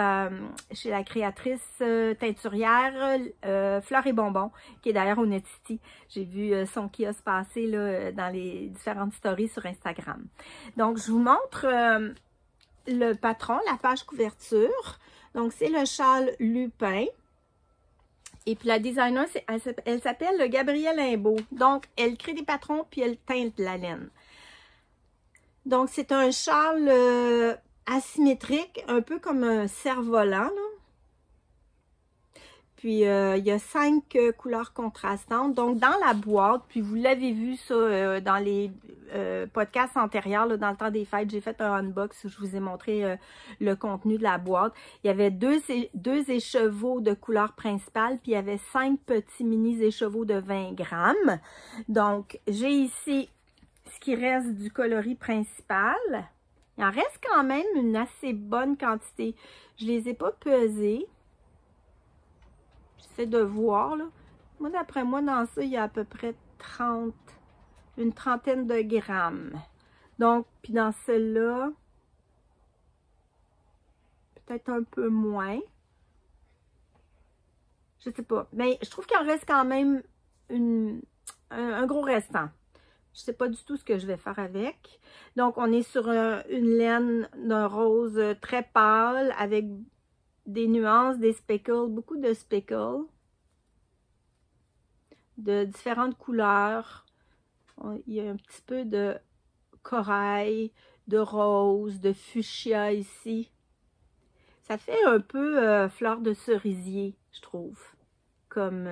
chez la créatrice teinturière Fleur et Bonbons, qui est d'ailleurs au Knit City. J'ai vu son kiosque passer là, dans les différentes stories sur Instagram. Donc, je vous montre le patron, la page couverture. Donc, c'est le châle Lupin. Et puis la designer, elle s'appelle Gabrielle Imbeau. Donc, elle crée des patrons puis elle teinte la laine. Donc, c'est un châle asymétrique, un peu comme un cerf-volant, là. Puis, il y a 5 couleurs contrastantes. Donc, dans la boîte, puis vous l'avez vu ça dans les podcasts antérieurs, là, dans le temps des fêtes, j'ai fait un unbox où je vous ai montré le contenu de la boîte. Il y avait deux écheveaux de couleur principale, puis il y avait 5 petits mini écheveaux de 20 grammes. Donc, j'ai ici ce qui reste du coloris principal. Il en reste quand même une assez bonne quantité. Je les ai pas pesés. J'essaie de voir, là. Moi, d'après moi, dans ça, il y a à peu près une trentaine de grammes. Donc, puis dans celle-là, peut-être un peu moins. Je sais pas. Mais je trouve qu'il en reste quand même un gros restant. Je sais pas du tout ce que je vais faire avec. Donc, on est sur une laine d'un rose très pâle avec des nuances, des speckles, beaucoup de speckles de différentes couleurs. Il y a un petit peu de corail, de rose, de fuchsia ici. Ça fait un peu fleur de cerisier, je trouve, comme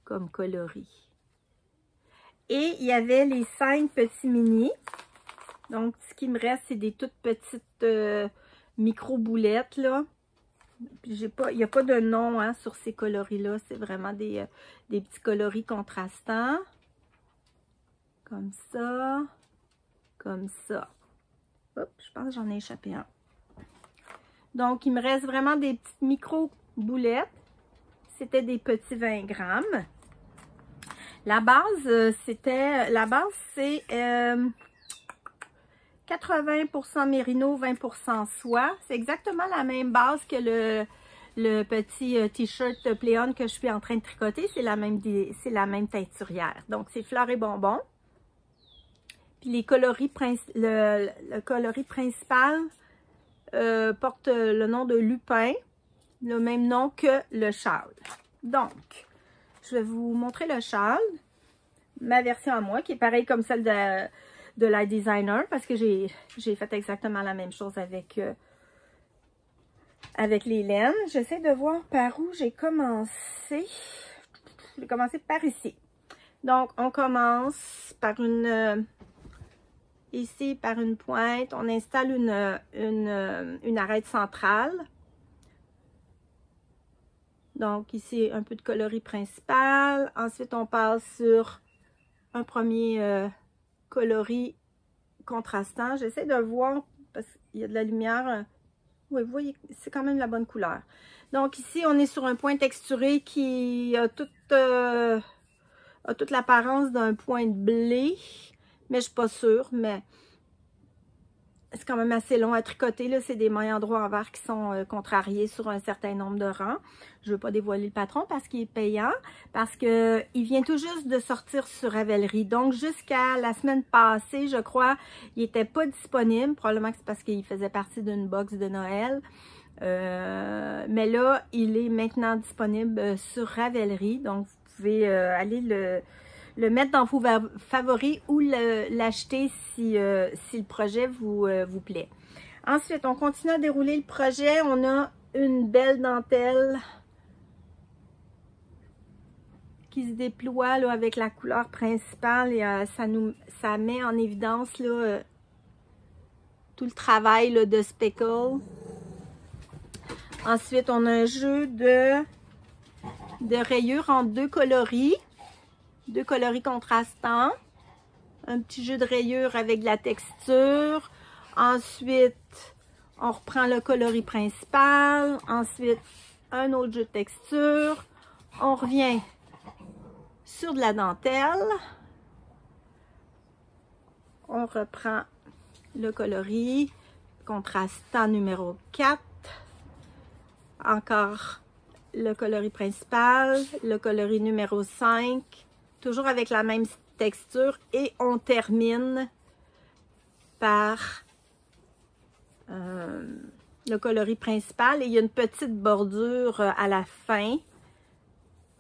comme coloris. Et il y avait les 5 petits mini. Donc, ce qui me reste, c'est des toutes petites micro-boulettes, là. Il n'y a pas de nom hein, sur ces coloris-là. C'est vraiment des petits coloris contrastants. Comme ça. Comme ça. Hop, je pense que j'en ai échappé un. Donc, il me reste vraiment des petites micro-boulettes. C'était des petits 20 grammes. La base, c'est 80% mérino, 20% soie. C'est exactement la même base que le petit t-shirt Play-On que je suis en train de tricoter. C'est la même teinturière. Donc, c'est fleurs et bonbons. Puis les coloris, le coloris principal porte le nom de Lupin, le même nom que le châle. Donc, je vais vous montrer le châle, ma version à moi, qui est pareille comme celle de la designer, parce que j'ai fait exactement la même chose avec les laines. J'essaie de voir par où j'ai commencé. J'ai commencé par ici. Donc, on commence par ici, par une pointe. On installe une arête centrale. Donc, ici, un peu de coloris principal. Ensuite, on passe sur un premier coloris contrastant. J'essaie de voir, parce qu'il y a de la lumière. Oui, vous voyez, c'est quand même la bonne couleur. Donc, ici, on est sur un point texturé qui a toute l'apparence d'un point de blé. Mais je ne suis pas sûre, mais c'est quand même assez long à tricoter. C'est des mailles en droit envers qui sont contrariées sur un certain nombre de rangs. Je ne veux pas dévoiler le patron parce qu'il est payant, parce qu'il vient tout juste de sortir sur Ravelry. Donc, jusqu'à la semaine passée, je crois, il n'était pas disponible. Probablement que c'est parce qu'il faisait partie d'une box de Noël. Mais là, il est maintenant disponible sur Ravelry. Donc, vous pouvez aller le mettre dans vos favoris ou l'acheter si le projet vous plaît. Ensuite, on continue à dérouler le projet. On a une belle dentelle qui se déploie là, avec la couleur principale et ça met en évidence là, tout le travail là, de speckle. Ensuite, on a un jeu de rayures en deux coloris contrastants. Un petit jeu de rayures avec de la texture. Ensuite, on reprend le coloris principal. Ensuite, un autre jeu de texture. On revient sur de la dentelle. On reprend le coloris contrastant numéro 4. Encore le coloris principal, le coloris numéro 5, toujours avec la même texture, et on termine par le coloris principal, et il y a une petite bordure à la fin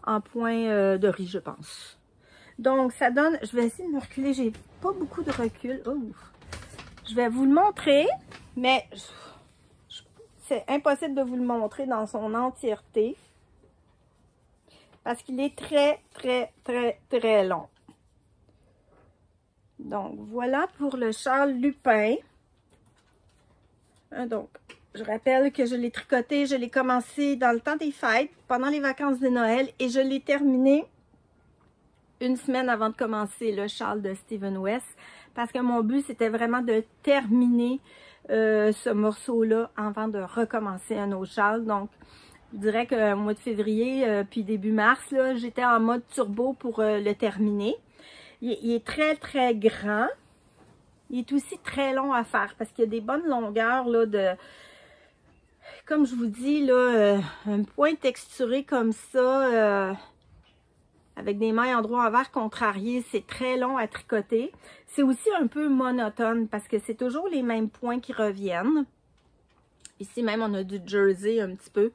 en point de riz, je pense. Donc ça donne, je vais essayer de me reculer, j'ai pas beaucoup de recul. Oh. Je vais vous le montrer, mais c'est impossible de vous le montrer dans son entièreté parce qu'il est très, très, très, très long. Donc, voilà pour le châle Lupin. Donc, je rappelle que je l'ai tricoté, je l'ai commencé dans le temps des fêtes, pendant les vacances de Noël, et je l'ai terminé une semaine avant de commencer le châle de Steven West, parce que mon but, c'était vraiment de terminer ce morceau-là avant de recommencer un autre châle. Donc, je dirais qu'au mois de février, puis début mars, j'étais en mode turbo pour le terminer. Il est très, très grand. Il est aussi très long à faire parce qu'il y a des bonnes longueurs là, de... Comme je vous dis, là, un point texturé comme ça, avec des mailles en droit envers contrariées, c'est très long à tricoter. C'est aussi un peu monotone parce que c'est toujours les mêmes points qui reviennent. Ici même, on a du jersey un petit peu.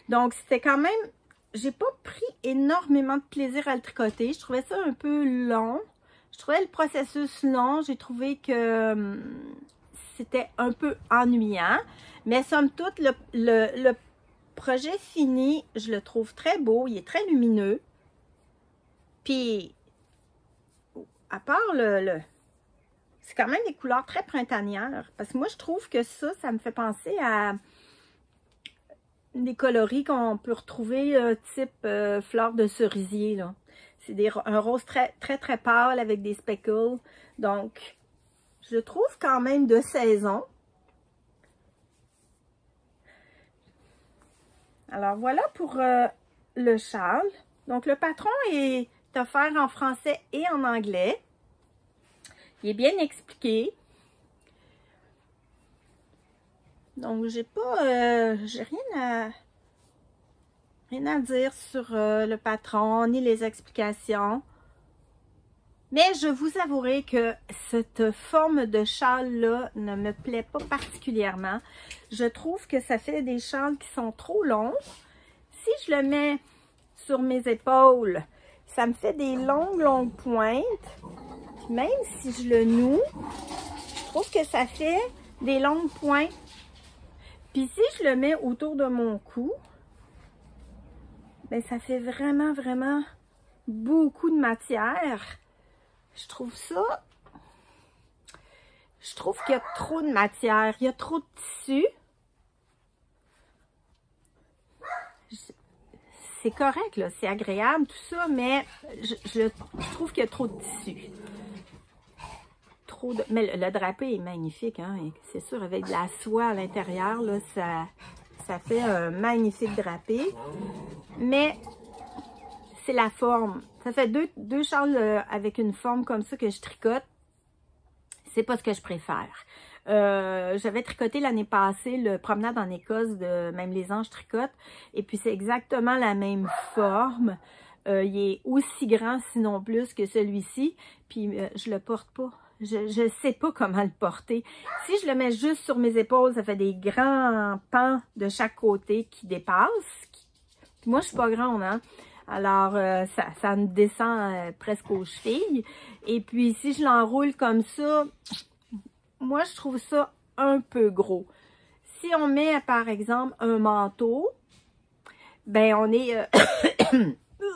Donc, c'était quand même... J'ai pas pris énormément de plaisir à le tricoter. Je trouvais ça un peu long. Je trouvais le processus long. J'ai trouvé que c'était un peu ennuyant. Mais somme toute, le projet fini, je le trouve très beau. Il est très lumineux. Puis, à part c'est quand même des couleurs très printanières. Parce que moi, je trouve que ça me fait penser à des coloris qu'on peut retrouver type fleurs de cerisier, là. C'est un rose très, très, très pâle avec des speckles. Donc, je le trouve quand même de saison. Alors, voilà pour le châle. Donc, le patron est offert en français et en anglais. Il est bien expliqué. Donc, j'ai rien à dire sur le patron, ni les explications. Mais je vous avouerai que cette forme de châle-là ne me plaît pas particulièrement. Je trouve que ça fait des châles qui sont trop longs. Si je le mets sur mes épaules, ça me fait des longues pointes. Même si je le noue, je trouve que ça fait des longues pointes. Puis si je le mets autour de mon cou, ben ça fait vraiment, vraiment beaucoup de matière. Je trouve qu'il y a trop de matière, il y a trop de tissu. C'est correct, là, c'est agréable, tout ça, mais je trouve qu'il y a trop de tissu. Mais le drapé est magnifique, hein? C'est sûr, avec de la soie à l'intérieur, là, ça fait un magnifique drapé. Mais c'est la forme. Ça fait deux châles avec une forme comme ça que je tricote. C'est pas ce que je préfère. J'avais tricoté l'année passée le promenade en Écosse de Même les anges tricotent. Et puis c'est exactement la même forme. Il est aussi grand, sinon plus, que celui-ci. Puis je le porte pas. Je sais pas comment le porter. Si je le mets juste sur mes épaules, ça fait des grands pans de chaque côté qui dépassent. Puis moi, je suis pas grande, hein. Alors, ça me descend presque aux chevilles. Et puis, si je l'enroule comme ça, moi, je trouve ça un peu gros. Si on met, par exemple, un manteau, ben, on est...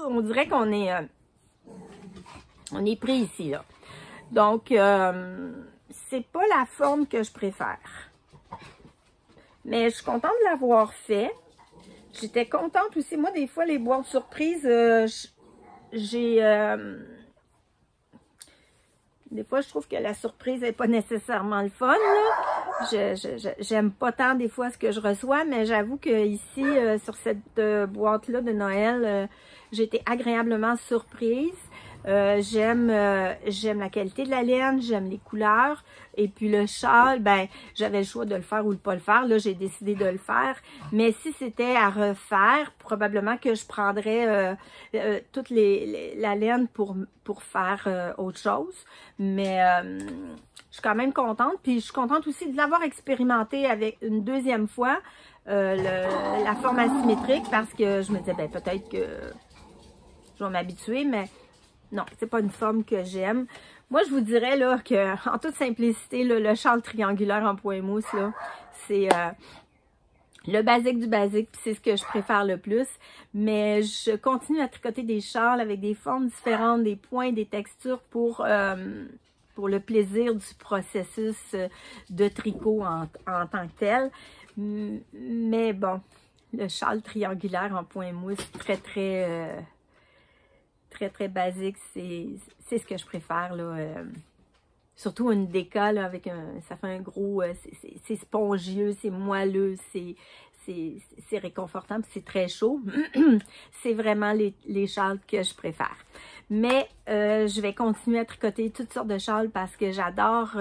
on dirait qu'on est... on est pris ici, là. Donc, c'est pas la forme que je préfère. Mais je suis contente de l'avoir fait. J'étais contente aussi. Moi, des fois, les boîtes surprises, des fois, je trouve que la surprise n'est pas nécessairement le fun, là. J'aime pas tant des fois ce que je reçois, mais j'avoue que ici, sur cette boîte-là de Noël, j'ai été agréablement surprise. J'aime la qualité de la laine, j'aime les couleurs. Et puis le châle, ben j'avais le choix de le faire ou de pas le faire. Là, j'ai décidé de le faire. Mais si c'était à refaire, probablement que je prendrais toute la laine pour faire autre chose. Mais je suis quand même contente. Puis je suis contente aussi de l'avoir expérimenté avec une deuxième fois, la forme asymétrique, parce que je me disais, ben peut-être que je vais m'habituer, mais non, c'est pas une forme que j'aime. Moi, je vous dirais là que, en toute simplicité, là, le châle triangulaire en point mousse, là, c'est le basique du basique, puis c'est ce que je préfère le plus. Mais je continue à tricoter des châles avec des formes différentes, des points, des textures pour le plaisir du processus de tricot en tant que tel. Mais bon, le châle triangulaire en point mousse, très basique, c'est ce que je préfère, là. Surtout une déca, là, avec ça fait un gros, c'est spongieux, c'est moelleux, c'est réconfortant, c'est très chaud. C'est vraiment les châles que je préfère. Mais je vais continuer à tricoter toutes sortes de châles parce que j'adore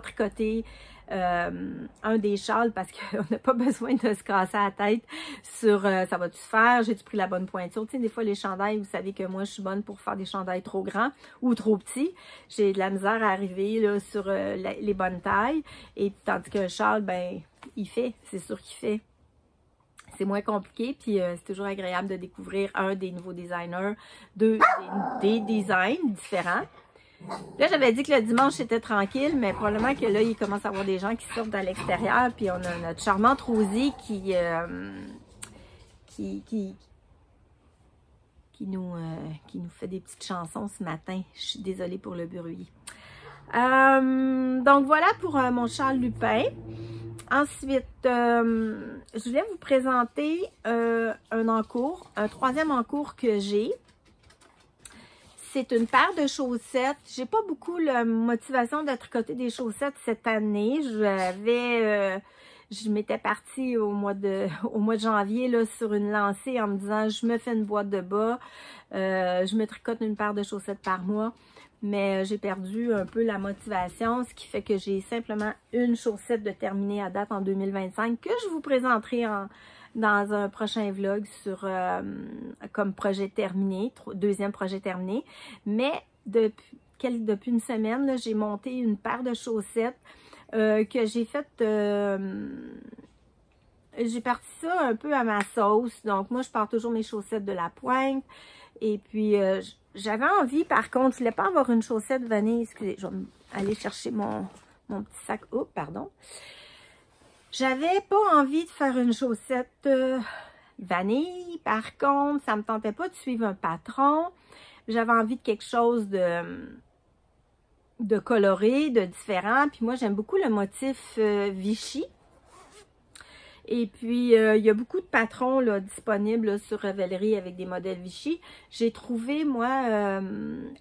tricoter un des châles parce qu'on n'a pas besoin de se casser la tête sur ça va-tu se faire, j'ai-tu pris la bonne pointure. Tu sais, des fois les chandails, vous savez que moi je suis bonne pour faire des chandails trop grands ou trop petits. J'ai de la misère à arriver là, sur les bonnes tailles. Et tandis qu'un châle, ben il fait, c'est sûr qu'il fait. C'est moins compliqué, puis c'est toujours agréable de découvrir des nouveaux designers, des designs différents. Là, j'avais dit que le dimanche, c'était tranquille, mais probablement que là, il commence à y avoir des gens qui sortent à l'extérieur, puis on a notre charmante Rosie qui qui nous fait des petites chansons ce matin. Je suis désolée pour le bruit. Donc voilà pour mon Charles Lupin. Ensuite, je voulais vous présenter un encours, un troisième encours que j'ai. C'est une paire de chaussettes. J'ai pas beaucoup la motivation de tricoter des chaussettes cette année. Je m'étais partie au mois de janvier là, sur une lancée en me disant je me fais une boîte de bas, je me tricote une paire de chaussettes par mois. Mais j'ai perdu un peu la motivation, ce qui fait que j'ai simplement une chaussette de terminée à date en 2025 que je vous présenterai dans un prochain vlog sur comme projet terminé, deuxième projet terminé. Mais depuis une semaine, j'ai monté une paire de chaussettes que j'ai faite... j'ai parti ça un peu à ma sauce. Donc moi, je pars toujours mes chaussettes de la pointe. Et puis... j'avais envie, par contre, je voulais pas avoir une chaussette vanille. Excusez, je vais aller chercher mon petit sac. Oh, pardon. J'avais pas envie de faire une chaussette vanille. Par contre, ça me tentait pas de suivre un patron. J'avais envie de quelque chose de coloré, de différent. Puis moi, j'aime beaucoup le motif Vichy. Et puis, il y a beaucoup de patrons là, disponibles là, sur Ravelry avec des modèles Vichy. J'ai trouvé, moi,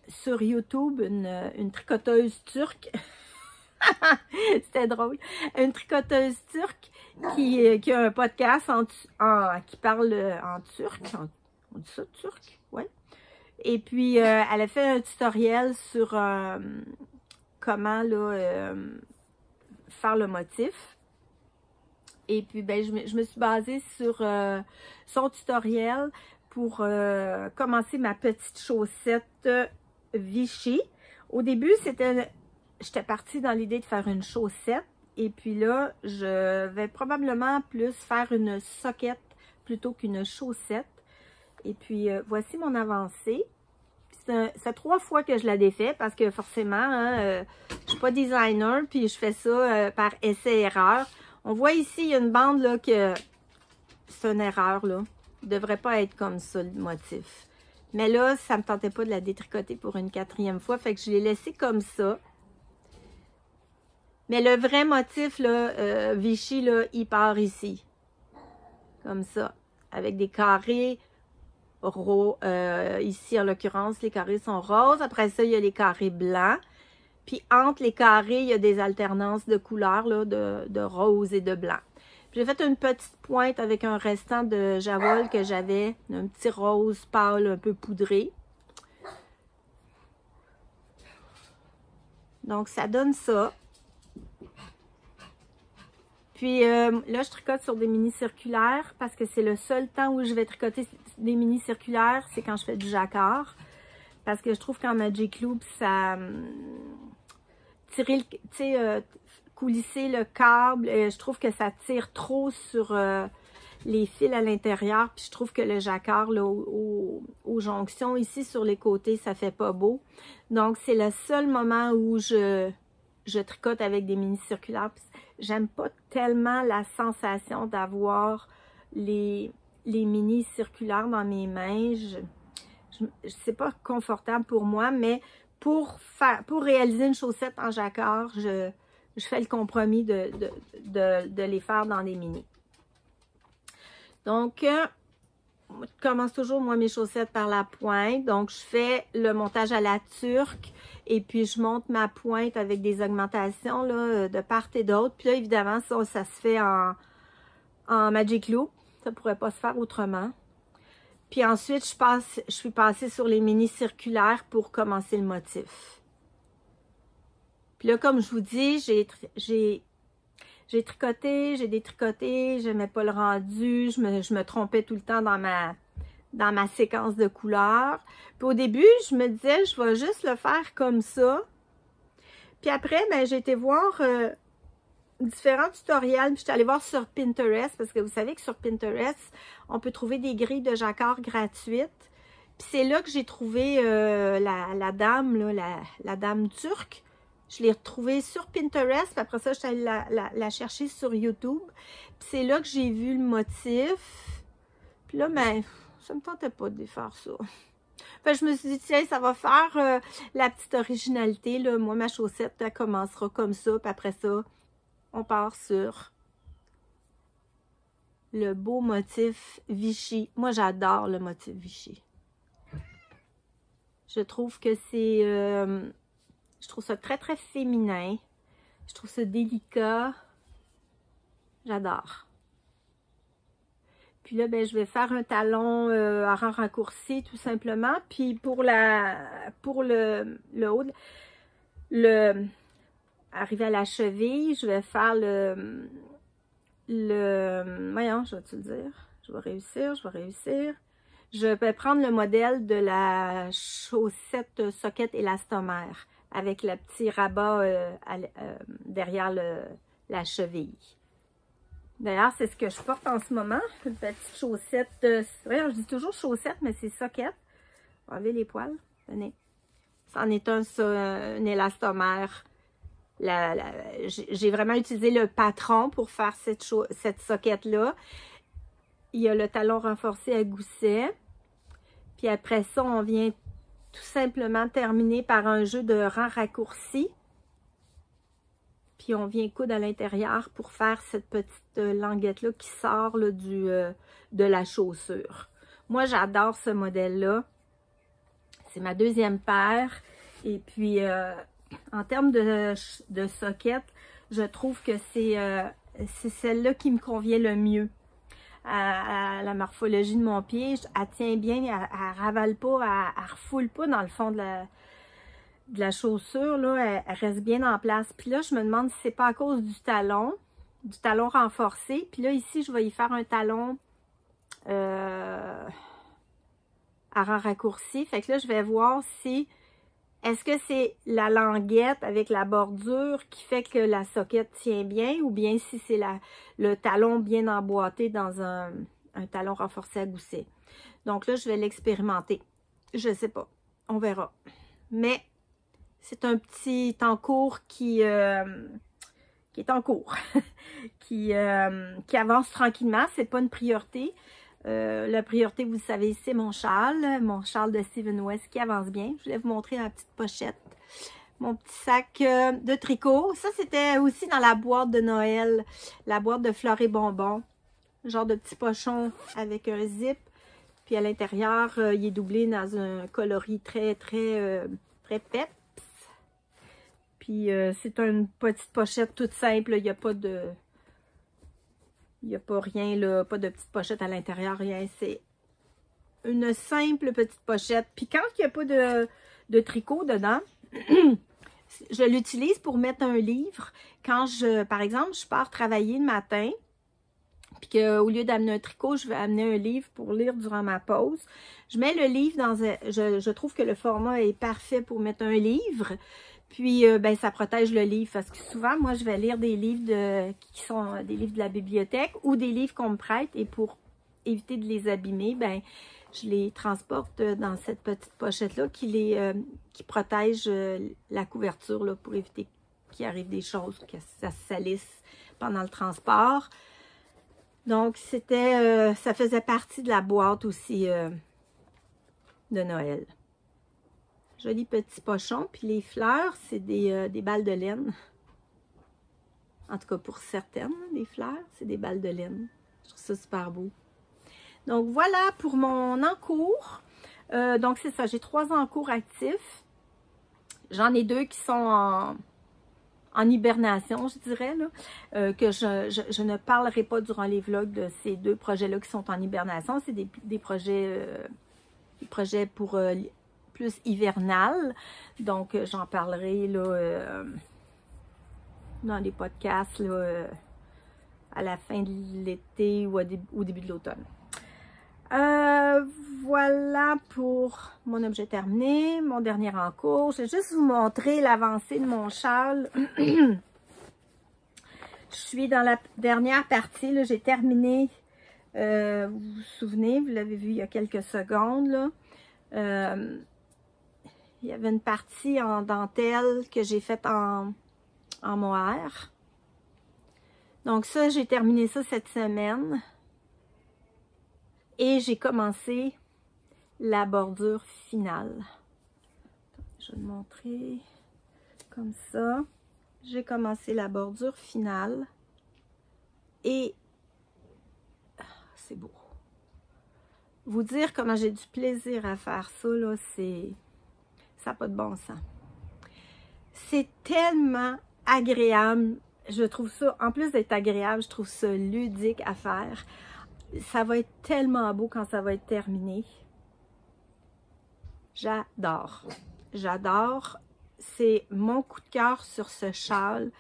sur YouTube, une tricoteuse turque. C'était drôle. Une tricoteuse turque qui a un podcast qui parle en turc. On dit ça, turc? Oui. Et puis, elle a fait un tutoriel sur comment là, faire le motif. Et puis, ben, je me suis basée sur son tutoriel pour commencer ma petite chaussette Vichy. Au début, j'étais partie dans l'idée de faire une chaussette. Et puis là, je vais probablement plus faire une soquette plutôt qu'une chaussette. Et puis, voici mon avancée. C'est 3 fois que je la défais parce que forcément, hein, je suis pas designer. Puis, je fais ça par essai-erreur. On voit ici, il y a une bande là que c'est une erreur là. Il ne devrait pas être comme ça le motif. Mais là, ça ne me tentait pas de la détricoter pour une 4e fois. Fait que je l'ai laissé comme ça. Mais le vrai motif là, Vichy, là, il part ici. Comme ça. Avec des carrés ici en l'occurrence, les carrés sont roses. Après ça, il y a les carrés blancs. Puis entre les carrés, il y a des alternances de couleurs, là, de rose et de blanc. J'ai fait une petite pointe avec un restant de Jawol que j'avais, un petit rose pâle un peu poudré. Donc, ça donne ça. Puis là, je tricote sur des mini circulaires parce que c'est le seul temps où je vais tricoter des mini circulaires, c'est quand je fais du jacquard. Parce que je trouve qu'en Magic Loop, ça... coulisser le câble, je trouve que ça tire trop sur les fils à l'intérieur. Puis je trouve que le jacquard là, aux jonctions, ici sur les côtés, ça fait pas beau. Donc, c'est le seul moment où je tricote avec des mini circulaires. J'aime pas tellement la sensation d'avoir les mini circulaires dans mes mains. C'est pas confortable pour moi, mais pour réaliser une chaussette en jacquard, je fais le compromis de les faire dans des mini. Donc, je commence toujours, moi, mes chaussettes par la pointe. Donc, je fais le montage à la turque et puis je monte ma pointe avec des augmentations là, de part et d'autre. Puis là, évidemment, ça se fait en Magic Loop. Ça ne pourrait pas se faire autrement. Puis ensuite, je suis passée sur les mini circulaires pour commencer le motif. Puis là, comme je vous dis, j'ai tricoté, j'ai détricoté, je n'aimais pas le rendu, je me trompais tout le temps dans ma séquence de couleurs. Puis au début, je me disais, je vais juste le faire comme ça. Puis après, ben, j'ai été voir différents tutoriels. Puis je suis allée voir sur Pinterest, parce que vous savez que sur Pinterest, on peut trouver des grilles de jacquard gratuites. Puis c'est là que j'ai trouvé la dame, là, la dame turque. Je l'ai retrouvée sur Pinterest, puis après ça, je suis allée la chercher sur YouTube. Puis c'est là que j'ai vu le motif. Puis là, ben, ça me tentait pas de défaire ça. Fait que je me suis dit, tiens, ça va faire la petite originalité, là. Moi, ma chaussette, elle commencera comme ça, puis après ça, on part sur le beau motif Vichy. Moi, j'adore le motif Vichy. Je trouve que c'est... je trouve ça très, très féminin. Je trouve ça délicat. J'adore. Puis là, ben, je vais faire un talon à rang raccourci, tout simplement. Puis pour le haut, arrivé à la cheville, je vais faire voyons, je vais te le dire. Je vais réussir. Je vais prendre le modèle de la chaussette socket élastomère avec le petit rabat derrière la cheville. D'ailleurs, c'est ce que je porte en ce moment. Une petite chaussette. Voyons, je dis toujours chaussette, mais c'est socket. Enlevez les poils. Venez. C'en est un élastomère. J'ai vraiment utilisé le patron pour faire cette socket-là. Il y a le talon renforcé à gousset. Puis après ça, on vient tout simplement terminer par un jeu de rang raccourci. Puis on vient coudre à l'intérieur pour faire cette petite languette-là qui sort là, de la chaussure. Moi, j'adore ce modèle-là. C'est ma deuxième paire. Et puis, en termes de socket, je trouve que c'est celle-là qui me convient le mieux. À la morphologie de mon pied, elle tient bien, elle ravale pas, elle refoule pas dans le fond de la chaussure, là, elle reste bien en place. Puis là, je me demande si c'est pas à cause du talon renforcé. Puis là, ici, je vais y faire un talon à rang raccourci. Fait que là, je vais voir si, est-ce que c'est la languette avec la bordure qui fait que la socket tient bien ou bien si c'est le talon bien emboîté dans un talon renforcé à gousset. Donc là, je vais l'expérimenter. Je sais pas. On verra. Mais c'est un petit en cours qui est en cours, qui avance tranquillement. C'est pas une priorité. La priorité, vous le savez, c'est mon châle de Steven West qui avance bien. Je voulais vous montrer la petite pochette. Mon petit sac de tricot. Ça, c'était aussi dans la boîte de Noël, la boîte de fleurs et bonbons. Genre de petit pochon avec un zip. Puis à l'intérieur, il est doublé dans un coloris très peps. Puis c'est une petite pochette toute simple. Il n'y a pas de... Il n'y a pas rien, là, pas de petite pochette à l'intérieur, rien. C'est une simple petite pochette. Puis quand il n'y a pas de tricot dedans, je l'utilise pour mettre un livre. Quand par exemple, je pars travailler le matin, puis qu'au lieu d'amener un tricot, je vais amener un livre pour lire durant ma pause. Je mets le livre dans un... Je trouve que le format est parfait pour mettre un livre. Puis, ben, ça protège le livre parce que souvent, moi, je vais lire des livres qui sont des livres de la bibliothèque ou des livres qu'on me prête et pour éviter de les abîmer, ben, je les transporte dans cette petite pochette-là qui protège la couverture là, pour éviter qu'il arrive des choses, que ça se salisse pendant le transport. Donc, ça faisait partie de la boîte aussi de Noël. Joli petit pochon. Puis les fleurs, c'est des balles de laine. En tout cas, pour certaines, les fleurs, c'est des balles de laine. Je trouve ça super beau. Donc, voilà pour mon encours. Donc, c'est ça. J'ai 3 encours actifs. J'en ai 2 qui sont en hibernation, je dirais, là, que je ne parlerai pas durant les vlogs de ces 2 projets-là qui sont en hibernation. C'est des projets pour... plus hivernal. Donc, j'en parlerai là, dans les podcasts là, à la fin de l'été ou au début de l'automne. Voilà pour mon objet terminé, mon dernier encours. Je vais juste vous montrer l'avancée de mon châle. Je suis dans la dernière partie. J'ai terminé, vous vous souvenez, vous l'avez vu il y a quelques secondes, là. Il y avait une partie en dentelle que j'ai faite en mohair. Donc ça, j'ai terminé ça cette semaine. Et j'ai commencé la bordure finale. Je vais le montrer comme ça. J'ai commencé la bordure finale et c'est beau. Vous dire comment j'ai du plaisir à faire ça, là, ça n'a pas de bon sens. C'est tellement agréable. Je trouve ça, en plus d'être agréable, je trouve ça ludique à faire. Ça va être tellement beau quand ça va être terminé. J'adore. J'adore. C'est mon coup de cœur sur ce châle.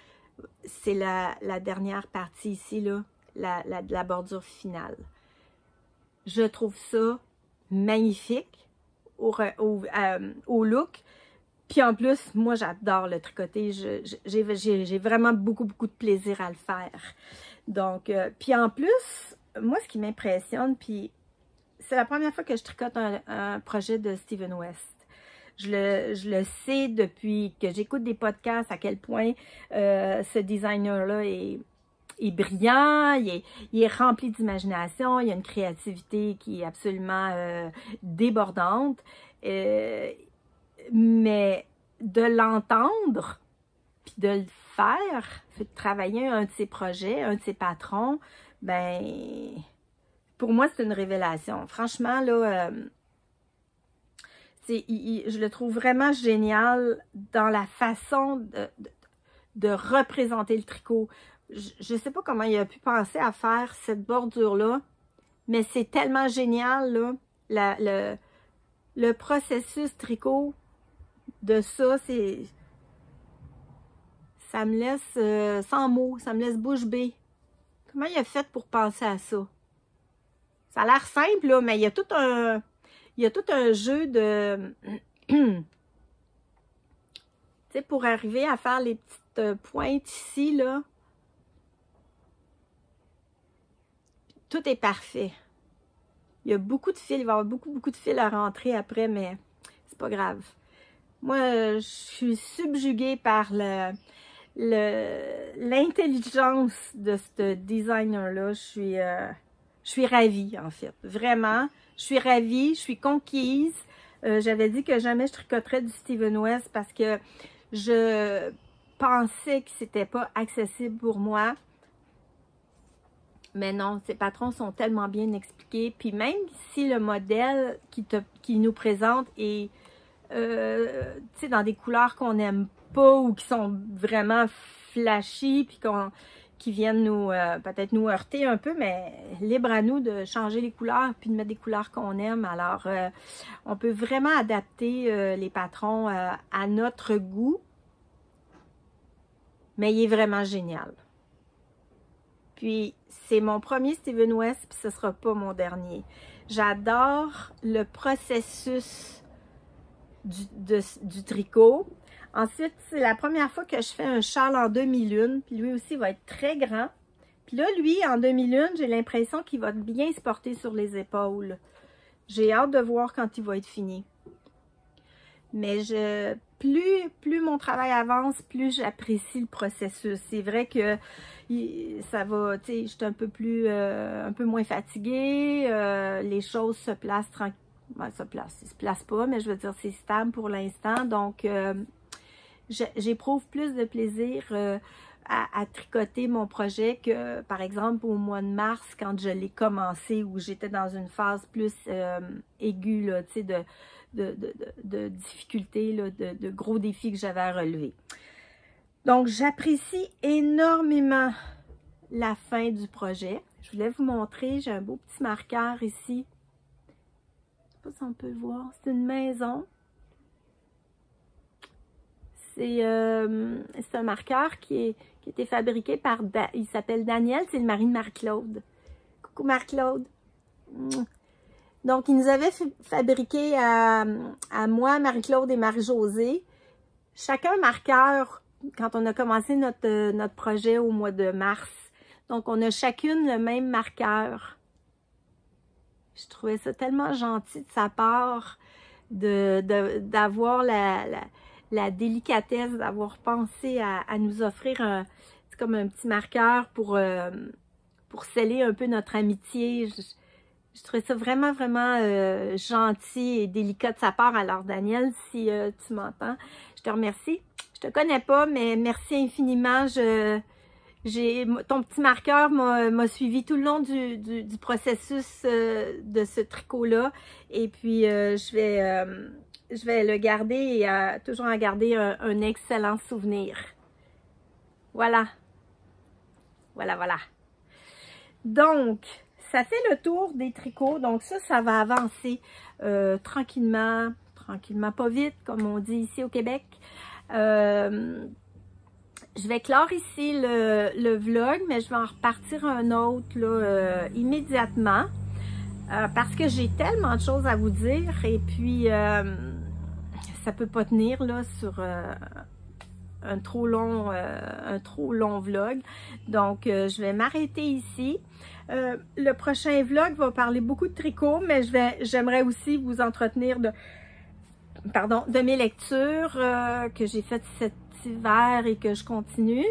C'est la dernière partie ici, là, la bordure finale. Je trouve ça magnifique au look. Puis en plus, moi, j'adore le tricoter. J'ai vraiment beaucoup de plaisir à le faire. Donc, puis en plus, moi, ce qui m'impressionne, puis c'est la première fois que je tricote un projet de Steven West. Je le sais depuis que j'écoute des podcasts à quel point ce designer-là est brillant, il est rempli d'imagination, il a une créativité qui est absolument débordante. Mais de l'entendre, puis de le faire, de travailler un de ses projets, un de ses patrons, ben, pour moi, c'est une révélation. Franchement, là, je le trouve vraiment génial dans la façon de représenter le tricot. Je ne sais pas comment il a pu penser à faire cette bordure-là, mais c'est tellement génial, là, le processus tricot de ça, ça me laisse sans mots, ça me laisse bouche bée. Comment il a fait pour penser à ça? Ça a l'air simple, là, mais il y a tout un jeu de... tu sais, pour arriver à faire les petites pointes ici, là, tout est parfait. Il y a beaucoup de fils, il va y avoir beaucoup de fils à rentrer après, mais c'est pas grave. Moi, je suis subjuguée par l'intelligence de ce designer-là. Je suis ravie, en fait. Vraiment, je suis ravie, je suis conquise. J'avais dit que jamais je tricoterais du Steven West parce que je pensais que c'était pas accessible pour moi. Mais non, ces patrons sont tellement bien expliqués. Puis même si le modèle qui nous présente est dans des couleurs qu'on n'aime pas ou qui sont vraiment flashy, puis qui viennent nous peut-être nous heurter un peu, mais libre à nous de changer les couleurs puis de mettre des couleurs qu'on aime. Alors, on peut vraiment adapter les patrons à notre goût, mais il est vraiment génial. Puis, c'est mon premier Steven West, puis ce ne sera pas mon dernier. J'adore le processus du tricot. Ensuite, c'est la première fois que je fais un châle en demi-lune, puis lui aussi va être très grand. Puis là, lui, en demi-lune, j'ai l'impression qu'il va bien se porter sur les épaules. J'ai hâte de voir quand il va être fini. Mais plus mon travail avance, plus j'apprécie le processus. C'est vrai que ça va, tu sais, je suis un peu moins fatiguée, les choses se placent tranquillement. Ben, ils se placent pas, mais je veux dire, c'est stable pour l'instant. Donc, j'éprouve plus de plaisir à tricoter mon projet que, par exemple, au mois de mars, quand je l'ai commencé, où j'étais dans une phase plus aiguë, là, tu sais, de difficultés, là, de gros défis que j'avais à relever. Donc, j'apprécie énormément la fin du projet. Je voulais vous montrer, j'ai un beau petit marqueur ici. Je ne sais pas si on peut le voir. C'est une maison. C'est un marqueur qui a été fabriqué par... il s'appelle Daniel, c'est le mari de Marie-Claude. Coucou Marie-Claude. Donc, il nous avait fabriqué à moi, Marie-Claude et Marie-Josée, chacun un marqueur quand on a commencé notre projet au mois de mars. Donc, on a chacune le même marqueur. Je trouvais ça tellement gentil de sa part d'avoir la délicatesse, d'avoir pensé à nous offrir comme un petit marqueur pour sceller un peu notre amitié. Je trouvais ça vraiment, vraiment gentil et délicat de sa part. Alors, Daniel, si tu m'entends, je te remercie. Je te connais pas, mais merci infiniment. Ton petit marqueur m'a suivi tout le long du processus de ce tricot-là. Et puis, je vais le garder et toujours en garder un excellent souvenir. Voilà. Voilà. Donc, ça fait le tour des tricots. Donc ça va avancer tranquillement, pas vite, comme on dit ici au Québec. Je vais clore ici le vlog, mais je vais en repartir un autre là, immédiatement. Parce que j'ai tellement de choses à vous dire. Et puis, ça peut pas tenir là sur un trop long vlog. Donc, je vais m'arrêter ici. Le prochain vlog va parler beaucoup de tricot, mais j'aimerais aussi vous entretenir de mes lectures que j'ai faites cet hiver et que je continue.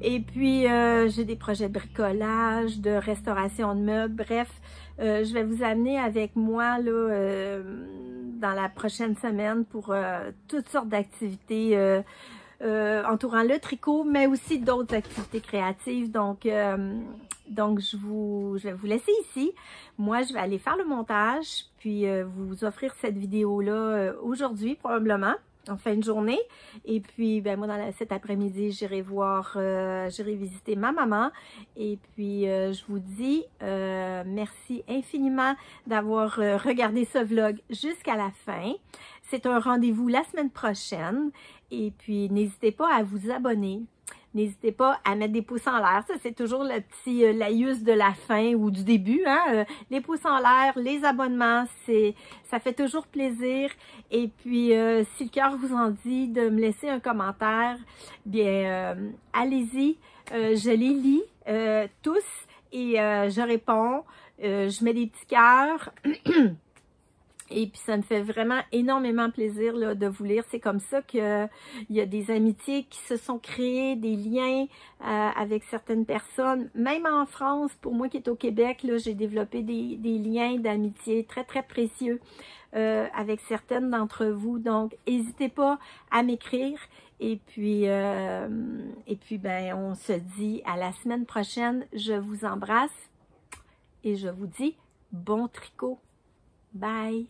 Et puis, j'ai des projets de bricolage, de restauration de meubles, bref. Je vais vous amener avec moi là, dans la prochaine semaine pour toutes sortes d'activités entourant le tricot, mais aussi d'autres activités créatives. Donc je vais vous laisser ici. Moi, je vais aller faire le montage, puis vous offrir cette vidéo-là aujourd'hui, probablement, en fin de journée. Et puis, ben moi, cet après-midi, j'irai visiter ma maman. Et puis, je vous dis merci infiniment d'avoir regardé ce vlog jusqu'à la fin. C'est un rendez-vous la semaine prochaine. Et puis, n'hésitez pas à vous abonner. N'hésitez pas à mettre des pouces en l'air. Ça, c'est toujours le petit laïus de la fin ou du début. Hein? Les pouces en l'air, les abonnements, ça fait toujours plaisir. Et puis, si le cœur vous en dit de me laisser un commentaire, bien, allez-y. Je les lis tous et je réponds. Je mets des petits cœurs. Et puis, ça me fait vraiment énormément plaisir là, de vous lire. C'est comme ça qu'il y a des amitiés qui se sont créées, des liens avec certaines personnes. Même en France, pour moi qui est au Québec, là, j'ai développé des liens d'amitié très, très précieux avec certaines d'entre vous. Donc, n'hésitez pas à m'écrire. Et puis, ben, on se dit à la semaine prochaine. Je vous embrasse et je vous dis bon tricot. Bye!